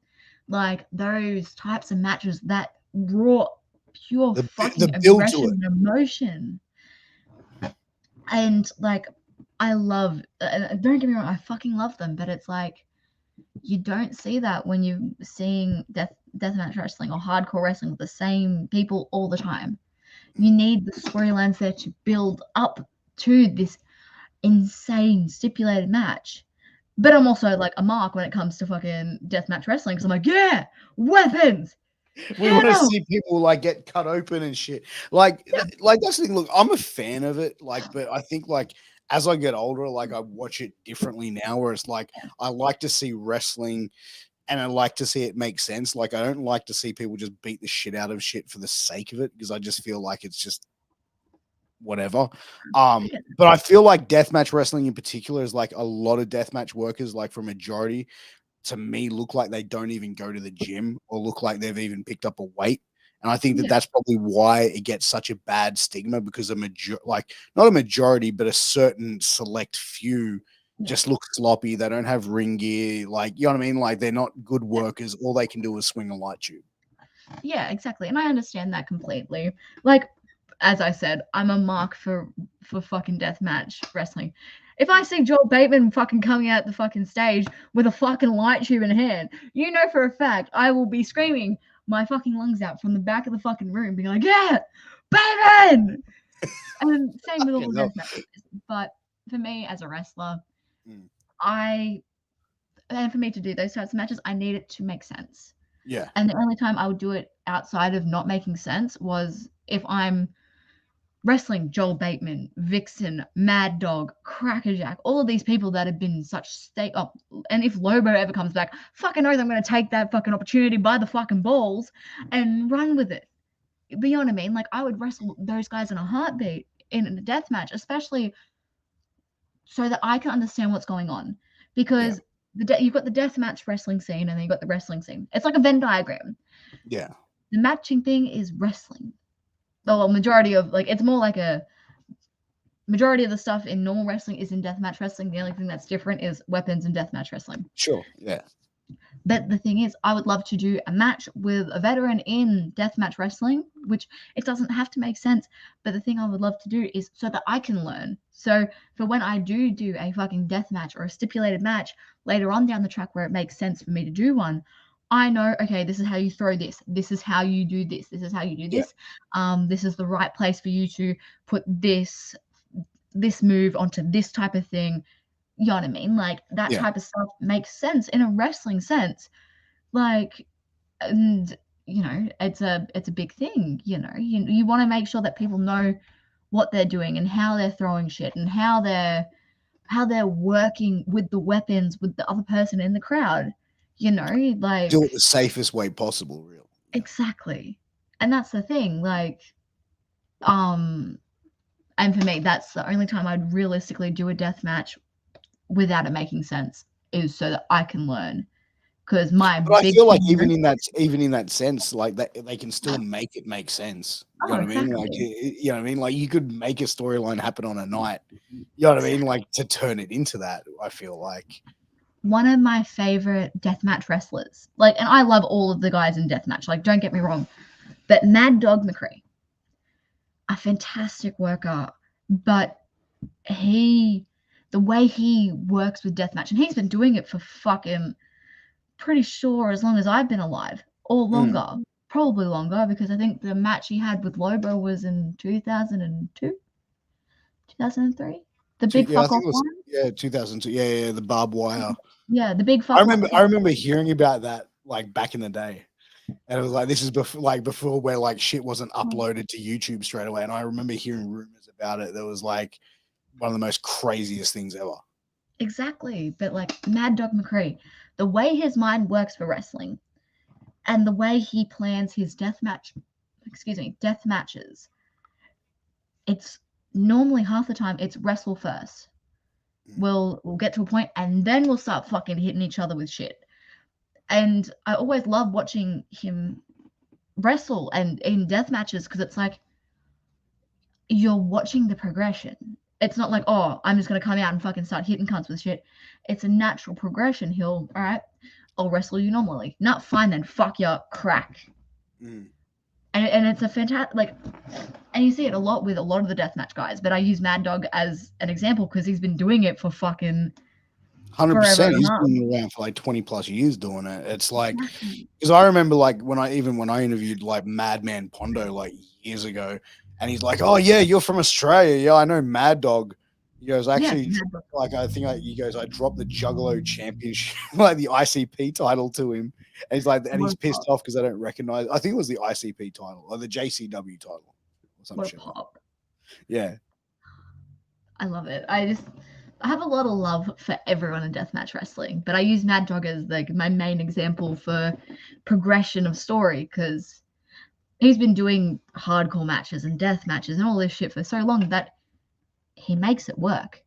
Like those types of matches, that raw, pure The fucking build to aggression it. and emotion. And like, I love, don't get me wrong, I fucking love them, but it's like, you don't see that when you're seeing deathmatch wrestling or hardcore wrestling with the same people all the time. You need the storylines there to build up to this insane stipulated match. But I'm also like a mark when it comes to fucking deathmatch wrestling because I'm like, yeah, weapons. We want to Hell. see people like get cut open and shit. Like, like that's the thing. Look, I'm a fan of it. Like, but I think like as I get older, like I watch it differently now. Where it's like I like to see wrestling, and I like to see it make sense. Like I don't like to see people just beat the shit out of shit for the sake of it because I just feel like it's just whatever. But I feel like deathmatch wrestling in particular is like a lot of deathmatch workers, like for majority, to me look like they don't even go to the gym or look like they've even picked up a weight. And I think that Yeah, that's probably why it gets such a bad stigma because like not a majority, but a certain select few yeah, just look sloppy. They don't have ring gear. Like, you know what I mean? Like they're not good yeah. workers. All they can do is swing a light tube. Yeah, exactly. And I understand that completely. Like, as I said, I'm a mark for fucking deathmatch wrestling. If I see Joel Bateman fucking coming out the fucking stage with a fucking light tube in hand, you know for a fact I will be screaming my fucking lungs out from the back of the fucking room, being like, yeah, Bateman! And same with all Okay, the no. deathmatch. But for me as a wrestler, Mm. I and for me to do those types of matches, I need it to make sense. Yeah. And the only time I would do it outside of not making sense was if I'm wrestling Joel Bateman, Vixen, Mad Dog, Crackerjack, all of these people that have been such stake up. And if Lobo ever comes back, fucking knows I'm going to take that fucking opportunity by the fucking balls and run with it. But you know what I mean? Like, I would wrestle those guys in a heartbeat in a death match, especially so that I can understand what's going on. Yeah. Because you've got the death match wrestling scene, and then you've got the wrestling scene. It's like a Venn diagram. Yeah. The matching thing is wrestling. Well, majority of, like, it's more like a majority of the stuff in normal wrestling is in deathmatch wrestling. The only thing that's different is weapons in deathmatch wrestling. Sure. Yeah. But the thing is, I would love to do a match with a veteran in deathmatch wrestling, which it doesn't have to make sense. But the thing I would love to do is so that I can learn. So for when I do a fucking death match or a stipulated match later on down the track where it makes sense for me to do one, I know, okay, this is how you throw this. This is how you do this. This is how you do this. This is the right place for you to put this move onto this type of thing. You know what I mean? Like, that Yeah. type of stuff makes sense in a wrestling sense. Like, and it's a big thing. You want to make sure that people know what they're doing and how they're throwing shit and how they're working with the weapons with the other person in the crowd. Like, Do it the safest way possible, really. Yeah. exactly. And that's the thing. Like, and for me, that's the only time I'd realistically do a death match without it making sense, is so that I can learn. Because my But I big feel like thing even in that sense, like that they can still make it make sense. You know oh, what I mean? Like exactly. you know what I mean? Like you could make a storyline happen on a night. You know what I mean? Like to turn it into that. I feel like One of my favorite deathmatch wrestlers, like, and I love all of the guys in deathmatch, like, don't get me wrong, but Mad Dog McCree, a fantastic worker, but the way he works with deathmatch, and he's been doing it for fucking pretty sure as long as I've been alive, or longer, probably longer, because I think the match he had with Lobo was in 2002, 2003, the big yeah, I fuck think off it was one. 2002. Yeah, the barbed wire. Yeah, the big fuck off. I remember hearing about that like back in the day. And it was like this is before where like shit wasn't uploaded to YouTube straight away. And I remember hearing rumors about it. That was like one of the most craziest things ever. Exactly. But like Mad Dog McCree, the way his mind works for wrestling and the way he plans his death matches, it's normally half the time it's wrestle first. We'll get to a point and then we'll start fucking hitting each other with shit. And I always love watching him wrestle and in death matches because it's like you're watching the progression. It's not like, oh, I'm just gonna come out and fucking start hitting cunts with shit. It's a natural progression. All right, I'll wrestle you normally. Not fine then, fuck ya, crack. And it's a fantastic, like, and you see it a lot with a lot of the deathmatch guys. But I use Mad Dog as an example because he's been doing it for fucking 100%. forever and He's a half. been around for like 20 plus years doing it. It's like, because I remember like when I interviewed like Madman Pondo like years ago, and he's like, "Oh yeah, you're from Australia. Yeah, I know Mad Dog." He goes, Yeah, "Actually, like I think he goes, I dropped the Juggalo Championship, like the ICP title to him." And he's like, and he's what a pissed pop. off because I don't recognize. I think it was the ICP title or the JCW title or some What a shit like pop. that. Yeah. I love it. I have a lot of love for everyone in deathmatch wrestling, but I use Mad Dog as like my main example for progression of story because he's been doing hardcore matches and death matches and all this shit for so long that he makes it work.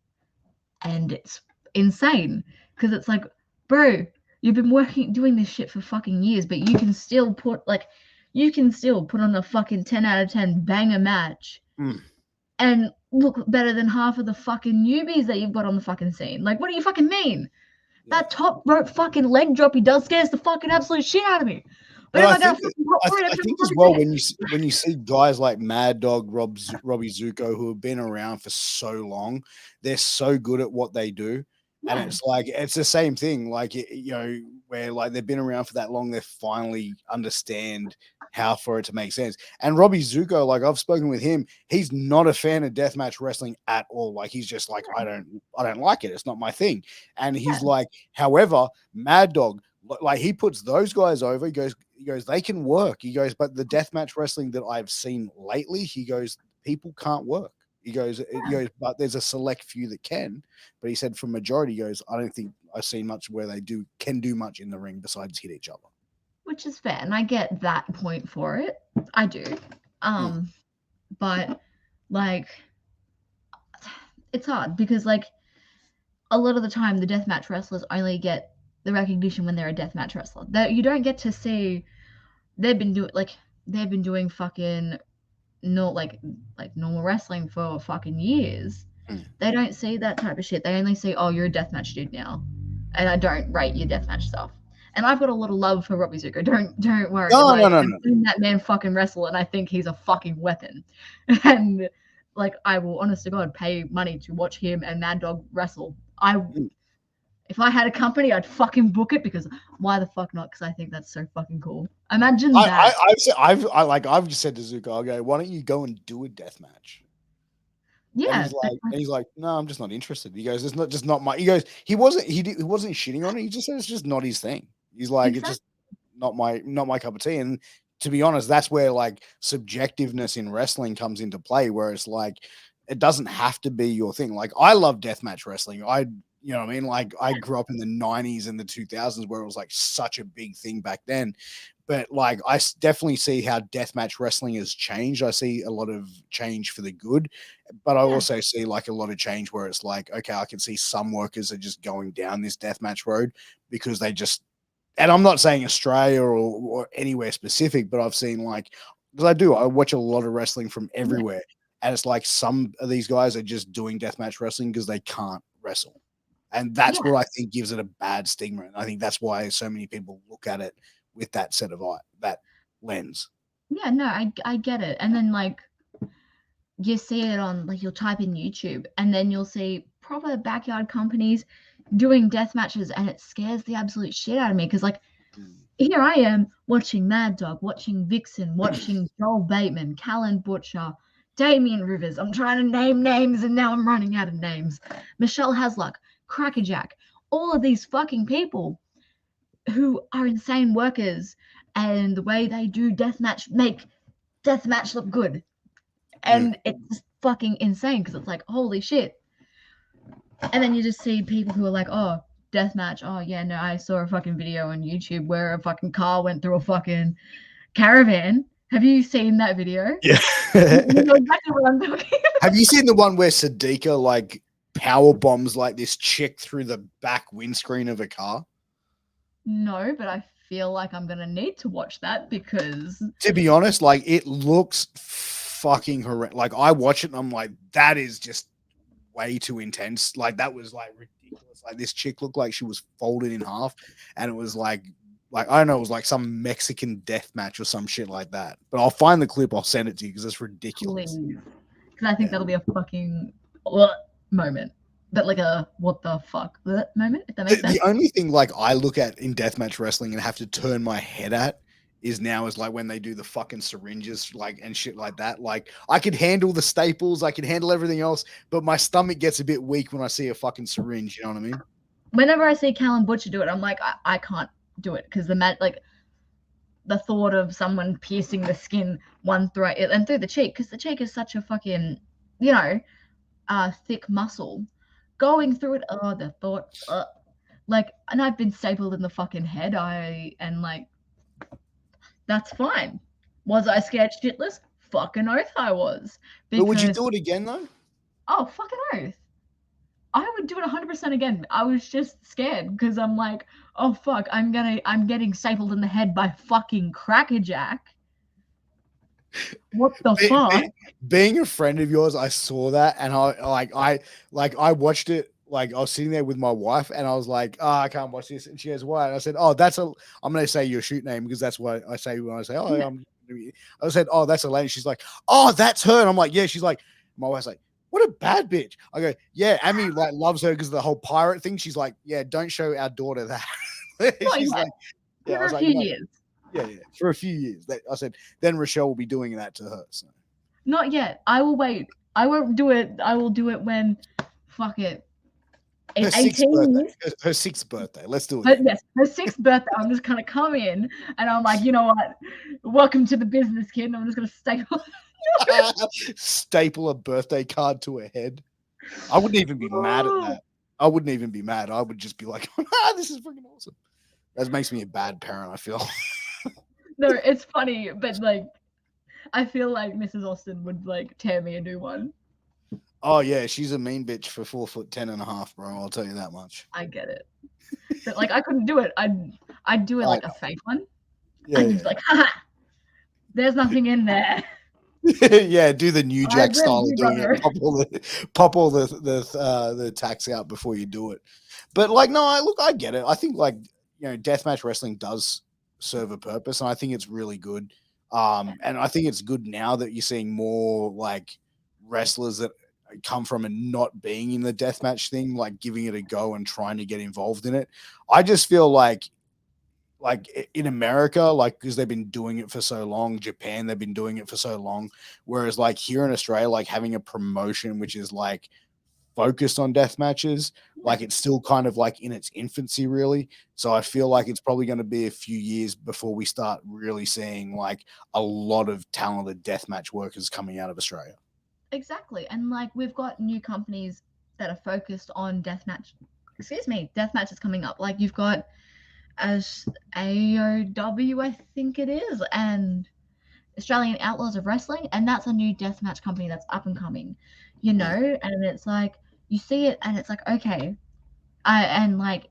And it's insane because it's like, bro, you've been doing this shit for fucking years, but you can still put on a fucking 10 out of 10 banger match and look better than half of the fucking newbies that you've got on the fucking scene. Like, what do you fucking mean? Yeah. That top rope fucking leg drop he does scares the fucking absolute shit out of me. But But if I I got a think fucking top right, I I'm think as fucking well dead. when you see guys like Mad Dog, Robbie Zuko, who have been around for so long, they're so good at what they do, and Yeah, it's like it's the same thing. Like you know, where like they've been around for that long, they finally understand how for it to make sense. And Robbie Zuko, like I've spoken with him, he's not a fan of deathmatch wrestling at all. Like he's just like I don't like it. It's not my thing. And he's yeah, like, however, Mad Dog, like he puts those guys over. He goes, they can work. He goes, but the deathmatch wrestling that I've seen lately, he goes, people can't work. He goes, but there's a select few that can. But he said, for majority, he goes, I don't think I've seen much where they can do much in the ring besides hit each other. which is fair, and I get that point for it. I do. But like it's hard because like a lot of the time the deathmatch wrestlers only get the recognition when they're a deathmatch wrestler. That you don't get to see they've been doing fucking no like normal wrestling for fucking years. They don't see that type of shit. They only see, oh, you're a deathmatch dude now. And I don't rate your deathmatch stuff. And I've got a lot of love for Robbie Zuko. Don't worry. No, Like, no, I've no. seen that man fucking wrestle, and I think he's a fucking weapon. And like, I will, honest to God, pay money to watch him and Mad Dog wrestle. If I had a company, I'd fucking book it because why the fuck not? Because I think that's so fucking cool. Imagine that. I've just said to Zuko, I'll go, why don't you go and do a death match? And Yeah, he's like, no, I'm just not interested. He goes, it's not just not my. He goes, he wasn't shitting on it. He just said it's just not his thing. He's like, it's exactly. just not my cup of tea. And to be honest, that's where like subjectiveness in wrestling comes into play, where it's like it doesn't have to be your thing. Like I love deathmatch wrestling. You know what I mean? Like I grew up in the 90s and the 2000s where it was like such a big thing back then. But like I definitely see how deathmatch wrestling has changed. I see a lot of change for the good, but I Yeah, also see like a lot of change where it's like, okay, I can see some workers are just going down this deathmatch road because they just, and I'm not saying Australia or anywhere specific, but I've seen like, because I watch a lot of wrestling from yeah, everywhere. And it's like some of these guys are just doing deathmatch wrestling because they can't wrestle. And that's yeah. what I think gives it a bad stigma. And I think that's why so many people look at it with that set of eye, that lens. Yeah, no, I get it. And then like you see it on like you'll type in YouTube and then you'll see proper backyard companies doing death matches and it scares the absolute shit out of me because like here I am watching Mad Dog, watching Vixen, watching Joel Bateman, Callan Butcher, Damien Rivers. I'm trying to name names and now I'm running out of names. Michelle Hasluck, Crackerjack, all of these fucking people who are insane workers and the way they do deathmatch make deathmatch look good. Mm. And it's just fucking insane because it's like, holy shit. And then you just see people who are like, oh, deathmatch. Oh, yeah, no, I saw a fucking video on YouTube where a fucking car went through a fucking caravan. Have you seen that video? Yeah. You know exactly what I'm talking about. Have you seen the one where Sadiqa like power bombs like this chick through the back windscreen of a car? No, but I feel like I'm going to need to watch that because, To be honest, like it looks fucking horrendous. Like I watch it and I'm like, that is just way too intense. Like that was like ridiculous. Like this chick looked like she was folded in half, and it was like I don't know, it was like some Mexican death match or some shit like that. But I'll find the clip. I'll send it to you because it's ridiculous. please, because I think Yeah. that'll be a fucking moment. But like a what the fuck moment, if that makes The sense. only thing like I look at in deathmatch wrestling and have to turn my head at is like when they do the fucking syringes like and shit like that. Like I could handle the staples, I could handle everything else, but my stomach gets a bit weak when I see a fucking syringe. You know what I mean? Whenever I see Callan Butcher do it, I'm like, I can't do it because the thought of someone piercing the skin one throat and through the cheek, because the cheek is such a fucking, you know, thick muscle. Going through it, oh, the thought, like, and I've been stapled in the fucking head. And like, that's fine. Was I scared shitless? Fucking oath I was. But would you Because, do it again though? oh, fucking oath. I would do it 100% again. I was just scared because I'm like, oh fuck, I'm getting stapled in the head by fucking Crackerjack. What the Be- fuck? be- Being a friend of yours, I saw that and I watched it. Like I was sitting there with my wife and I was like, oh, I can't watch this. And she goes, why? And I said, oh, I'm going to say your shoot name because that's what I say when I say, oh, Yeah. I said, oh, that's Elaine. She's like, oh, that's her. And I'm like, yeah. She's like, my wife's like, what a bad bitch. I go, yeah. Amy like loves her because of the whole pirate thing. She's like, yeah, don't show our daughter that. Not She's yet. like, yeah. I For was a like, few no, years. yeah, yeah. For a few years. I said, then Rochelle will be doing that to her. So. Not yet. I will wait. I won't do it. I will do it when, fuck it, in Her sixth 18 birthday. years. Her sixth birthday. Let's do it But then. yes, her sixth birthday, I'm just gonna come in and I'm like, you know what? Welcome to the business, kid. And I'm just gonna staple. Staple a birthday card to her head. I wouldn't even be mad at that. I wouldn't even be mad. I would just be like, this is freaking awesome. That makes me a bad parent, I feel. No, it's funny, but like I feel like Mrs. Austin would like tear me a new one. Oh yeah, she's a mean bitch for 4'10.5", bro. I'll tell you that much. I get it. But like I couldn't do it. I'd do it I like a know. fake one. Yeah, And you'd be like, haha, there's nothing in there. yeah. Yeah, do the New I Jack ripped style you, of doing it. brother. Pop all the tax out before you do it. But like, no, I get it. I think like deathmatch wrestling does serve a purpose, and I think it's really good. And I think it's good now that you're seeing more like wrestlers that come from and not being in the deathmatch thing, like giving it a go and trying to get involved in it. I just feel like in America, like because they've been doing it for so long, Japan, they've been doing it for so long. Whereas like here in Australia, like having a promotion which is like focused on death matches, Yeah, like it's still kind of like in its infancy, really. So I feel like it's probably going to be a few years before we start really seeing like a lot of talented deathmatch workers coming out of Australia. exactly. And like we've got new companies that are focused on deathmatch. Excuse me, deathmatch is coming up. Like you've got as AOW, I think it is, and Australian Outlaws of Wrestling, and that's a new deathmatch company that's up and coming, Mm. and it's like you see it and it's like okay, I and like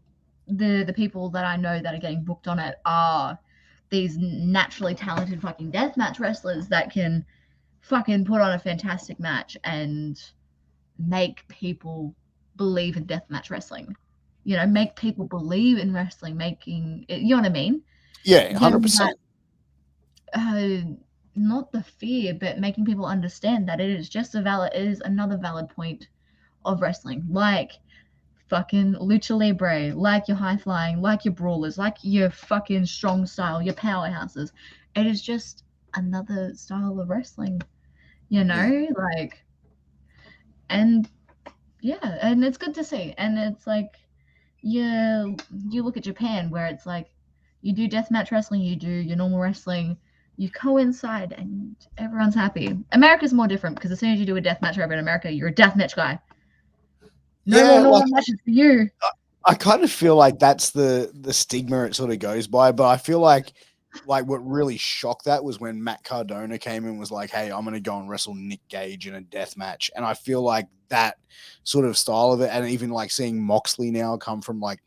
the people that I know that are getting booked on it are these naturally talented fucking deathmatch wrestlers that can fucking put on a fantastic match and make people believe in deathmatch wrestling. Make people believe in wrestling, making it, you know what I mean? Yeah, Getting 100%. that uh, not the fear, but making people understand that it is another valid point of wrestling. Like fucking lucha libre, like your high flying, like your brawlers, like your fucking strong style, your powerhouses. It is just another style of wrestling, Yeah. like, and yeah, and it's good to see. And it's like, yeah, you look at Japan where it's like, you do deathmatch wrestling, you do your normal wrestling, you coincide, and everyone's happy. America's more different because as soon as you do a deathmatch over in America, you're a deathmatch guy. No more Yeah, like normal matches for you. I kind of feel like that's the stigma it sort of goes by, but I feel like what really shocked that was when Matt Cardona came and was like, "Hey, I'm going to go and wrestle Nick Gage in a death match," and I feel like that sort of style of it, and even like seeing Moxley now come from like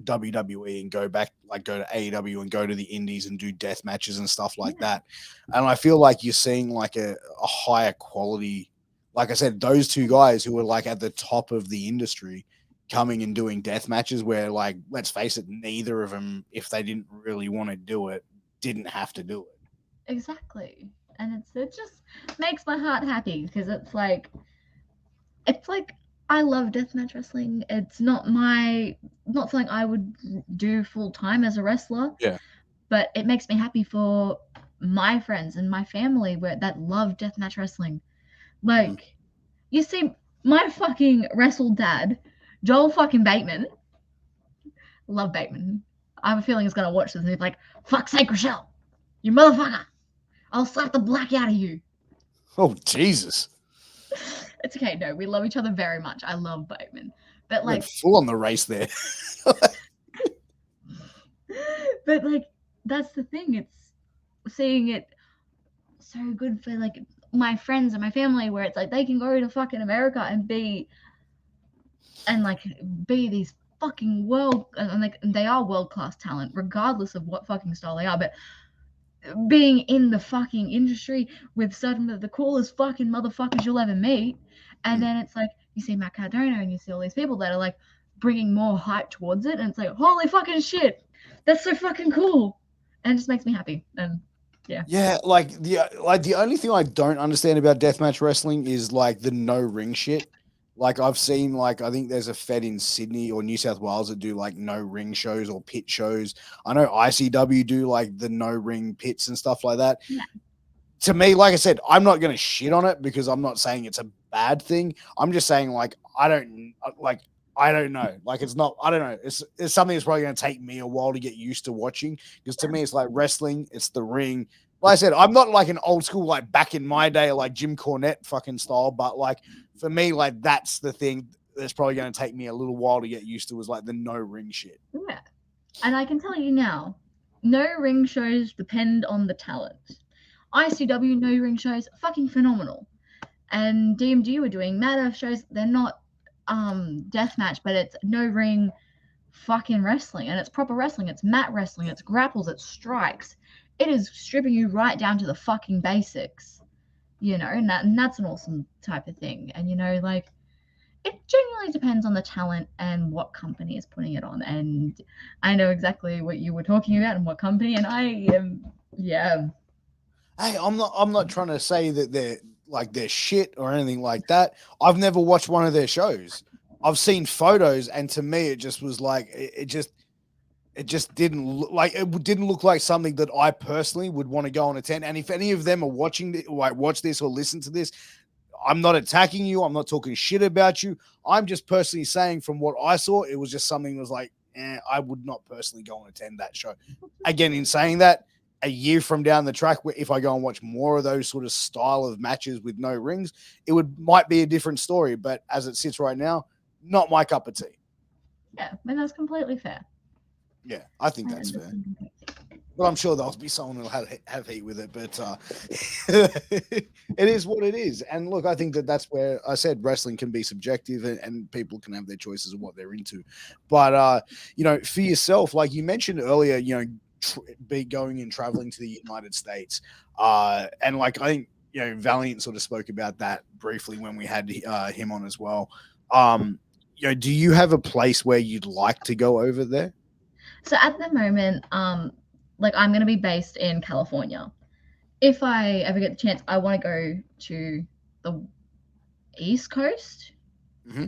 WWE and go to AEW and go to the Indies and do death matches and stuff like Yeah, that. And I feel like you're seeing like a higher quality, like I said, those two guys who were like at the top of the industry coming and doing death matches where like, let's face it, neither of them, if they didn't really want to do it, didn't have to do it. exactly. And it just makes my heart happy because it's like I love deathmatch wrestling. It's not something I would do full time as a wrestler, Yeah. but it makes me happy for my friends and my family that love deathmatch wrestling. Mm. Like, you see, my fucking wrestle dad, Joel fucking Bateman, love Bateman. I have a feeling he's gonna watch this and he's like, "Fuck's sake, Rochelle, you motherfucker! I'll slap the black out of you." Oh, Jesus. It's okay. No, we love each other very much. I love Bateman, but Went like, full on the race there. but like, that's the thing. It's seeing it so good for like my friends and my family where it's like they can go to fucking America and like be these fucking world and like they are world class talent regardless of what fucking style they are, but being in the fucking industry with some of the coolest fucking motherfuckers you'll ever meet, and Mm. then it's like you see Matt Cardona and you see all these people that are like bringing more hype towards it, and it's like holy fucking shit, that's so fucking cool, and it just makes me happy, and yeah. Yeah, like the only thing I don't understand about deathmatch wrestling is like the no ring shit. Like I've seen like I think there's a fed in Sydney or New South Wales that do like no ring shows or pit shows. I know ICW do like the no ring pits and stuff like that. Yeah, To me, like I said, I'm not going to shit on it because I'm not saying it's a bad thing. I'm just saying like I don't know. Like it's not I don't know. It's something that's probably going to take me a while to get used to watching because to me it's like wrestling, it's the ring. Like I said, I'm not like an old school like back in my day like Jim Cornette fucking style, but like for me like that's the thing that's probably going to take me a little while to get used to is like the no ring shit. yeah. And I can tell you now, no ring shows depend on the talent. ICW no ring shows, fucking phenomenal. And DMG were doing Mad Earth shows. They're not deathmatch, but it's no ring fucking wrestling, and it's proper wrestling. It's mat wrestling. It's grapples. It's strikes. It is stripping you right down to the fucking basics, and that's an awesome type of thing. And like, it genuinely depends on the talent and what company is putting it on. And I know exactly what you were talking about and what company, and I am, yeah. Hey, I'm not trying to say that they're shit or anything like that. I've never watched one of their shows. I've seen photos, and to me, it just was like it just didn't look like something that I personally would want to go and attend. And if any of them are watching, watch this or listen to this, I'm not attacking you. I'm not talking shit about you. I'm just personally saying from what I saw, it was just something that was like, I would not personally go and attend that show. Again, in saying that, a year from down the track, if I go and watch more of those sort of style of matches with no rings, might be a different story. But as it sits right now, not my cup of tea. Yeah, and that's completely fair. Yeah, I think that's fair. But I'm sure there'll be someone who'll have heat with it. But it is what it is. And look, I think that's where I said wrestling can be subjective, and people can have their choices of what they're into. But for yourself, like you mentioned earlier, be going and traveling to the United States, and like I think Valiant sort of spoke about that briefly when we had him on as well. Do you have a place where you'd like to go over there? So at the moment, like I'm going to be based in California. If I ever get the chance, I want to go to the East Coast. Mm-hmm.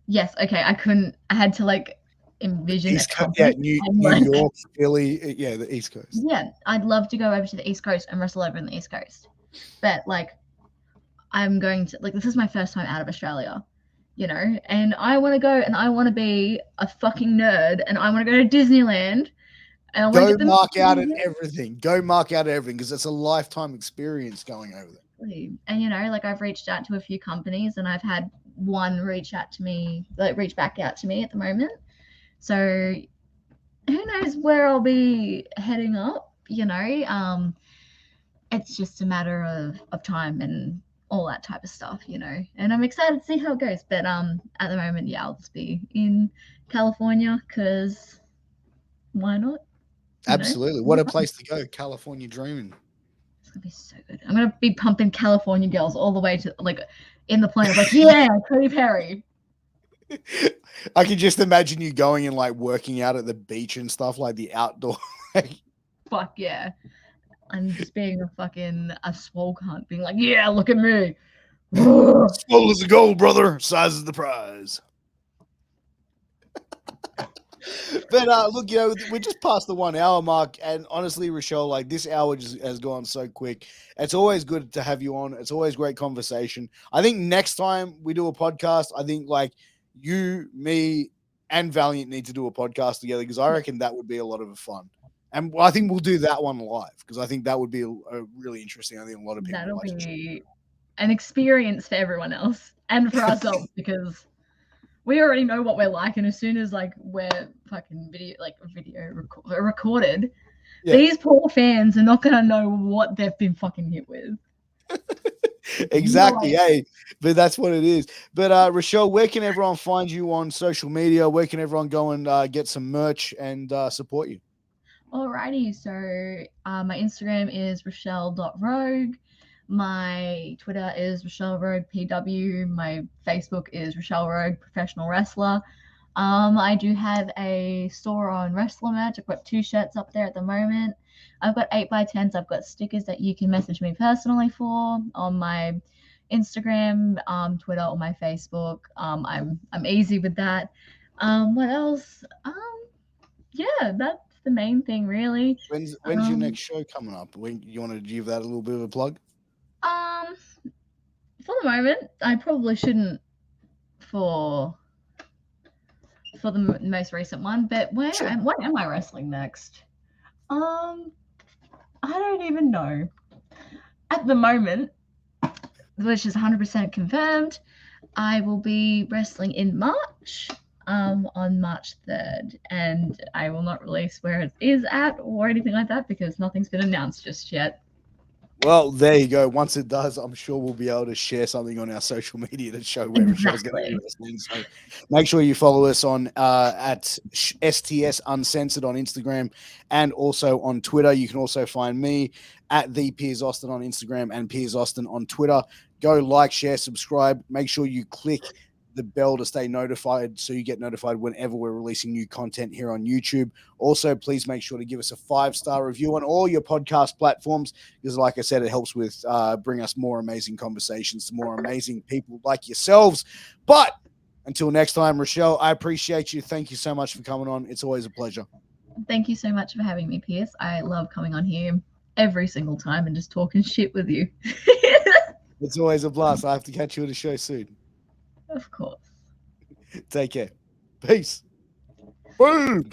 Yes. Okay. I had to like envision East Coast, New York, Philly, the East Coast. Yeah, I'd love to go over to the East Coast and wrestle over in the East Coast. But like, I'm going to, like, this is my first time out of Australia, and I want to go and I want to be a fucking nerd and I want to go to Disneyland. And I want to get mark out at everything. Go mark out at everything because it's a lifetime experience going over there. And like I've reached out to a few companies and I've had one reach back out to me at the moment. So who knows where I'll be heading up, it's just a matter of time and all that type of stuff, and I'm excited to see how it goes. But at the moment, yeah, I'll just be in California because why not? Absolutely. What a place to go. California dreaming. It's gonna be so good. I'm gonna be pumping California girls all the way to like in the plane. Like, yeah, Cody Perry. I can just imagine you going and like working out at the beach and stuff, like the outdoor. Fuck yeah. I'm just being a swole cunt, being like, yeah, look at me. Swole as the gold, brother. Size is the prize. But look, we're just past the 1 hour mark, and honestly, Rochelle, like this hour just has gone so quick. It's always good to have you on. It's always great conversation. I think next time we do a podcast, I think like you, me, and Valiant need to do a podcast together because I reckon that would be a lot of fun. And I think we'll do that one live because I think that would be a really interesting. I think a lot of people that'll be an experience for everyone else and for ourselves because we already know what we're like, and as soon as like we're fucking video recorded, these poor fans are not gonna know what they've been fucking hit with. Exactly, hey, but that's what it is. But Rochelle, where can everyone find you on social media? Where can everyone go and get some merch and support you? Alrighty, so my Instagram is rochelle.rogue. My Twitter is Rochelle Rogue PW. My Facebook is Rochelle Rogue Professional Wrestler. I do have a store on Wrestler Merch. I've got 2 shirts up there at the moment. I've got 8x10s. I've got stickers that you can message me personally for on my Instagram, Twitter, or my Facebook. I'm easy with that. What else? Yeah, that's the main thing, really. When's your next show coming up? When you want to give that a little bit of a plug? For the moment, I probably shouldn't for the most recent one, but when am I wrestling next? I don't even know. At the moment, which is 100% confirmed, I will be wrestling in March, on March 3rd, and I will not release where it is at or anything like that because nothing's been announced just yet. Well, there you go. Once it does, I'm sure we'll be able to share something on our social media to show where Rochelle's going to be wrestling. So make sure you follow us on at STS Uncensored on Instagram and also on Twitter. You can also find me at the Piers Austin on Instagram and Piers Austin on Twitter. Go like, share, subscribe. Make sure you click the bell to stay notified so you get notified whenever we're releasing new content here on YouTube. Also, please make sure to give us a 5-star review on all your podcast platforms because, like I said, it helps with bring us more amazing conversations to more amazing people like yourselves. But until next time, Rochelle, I appreciate you. Thank you so much for coming on. It's always a pleasure. Thank you so much for having me, Piers. I love coming on here every single time and just talking shit with you. It's always a blast. I have to catch you at a show soon. Of course. Take care. Peace. Boom.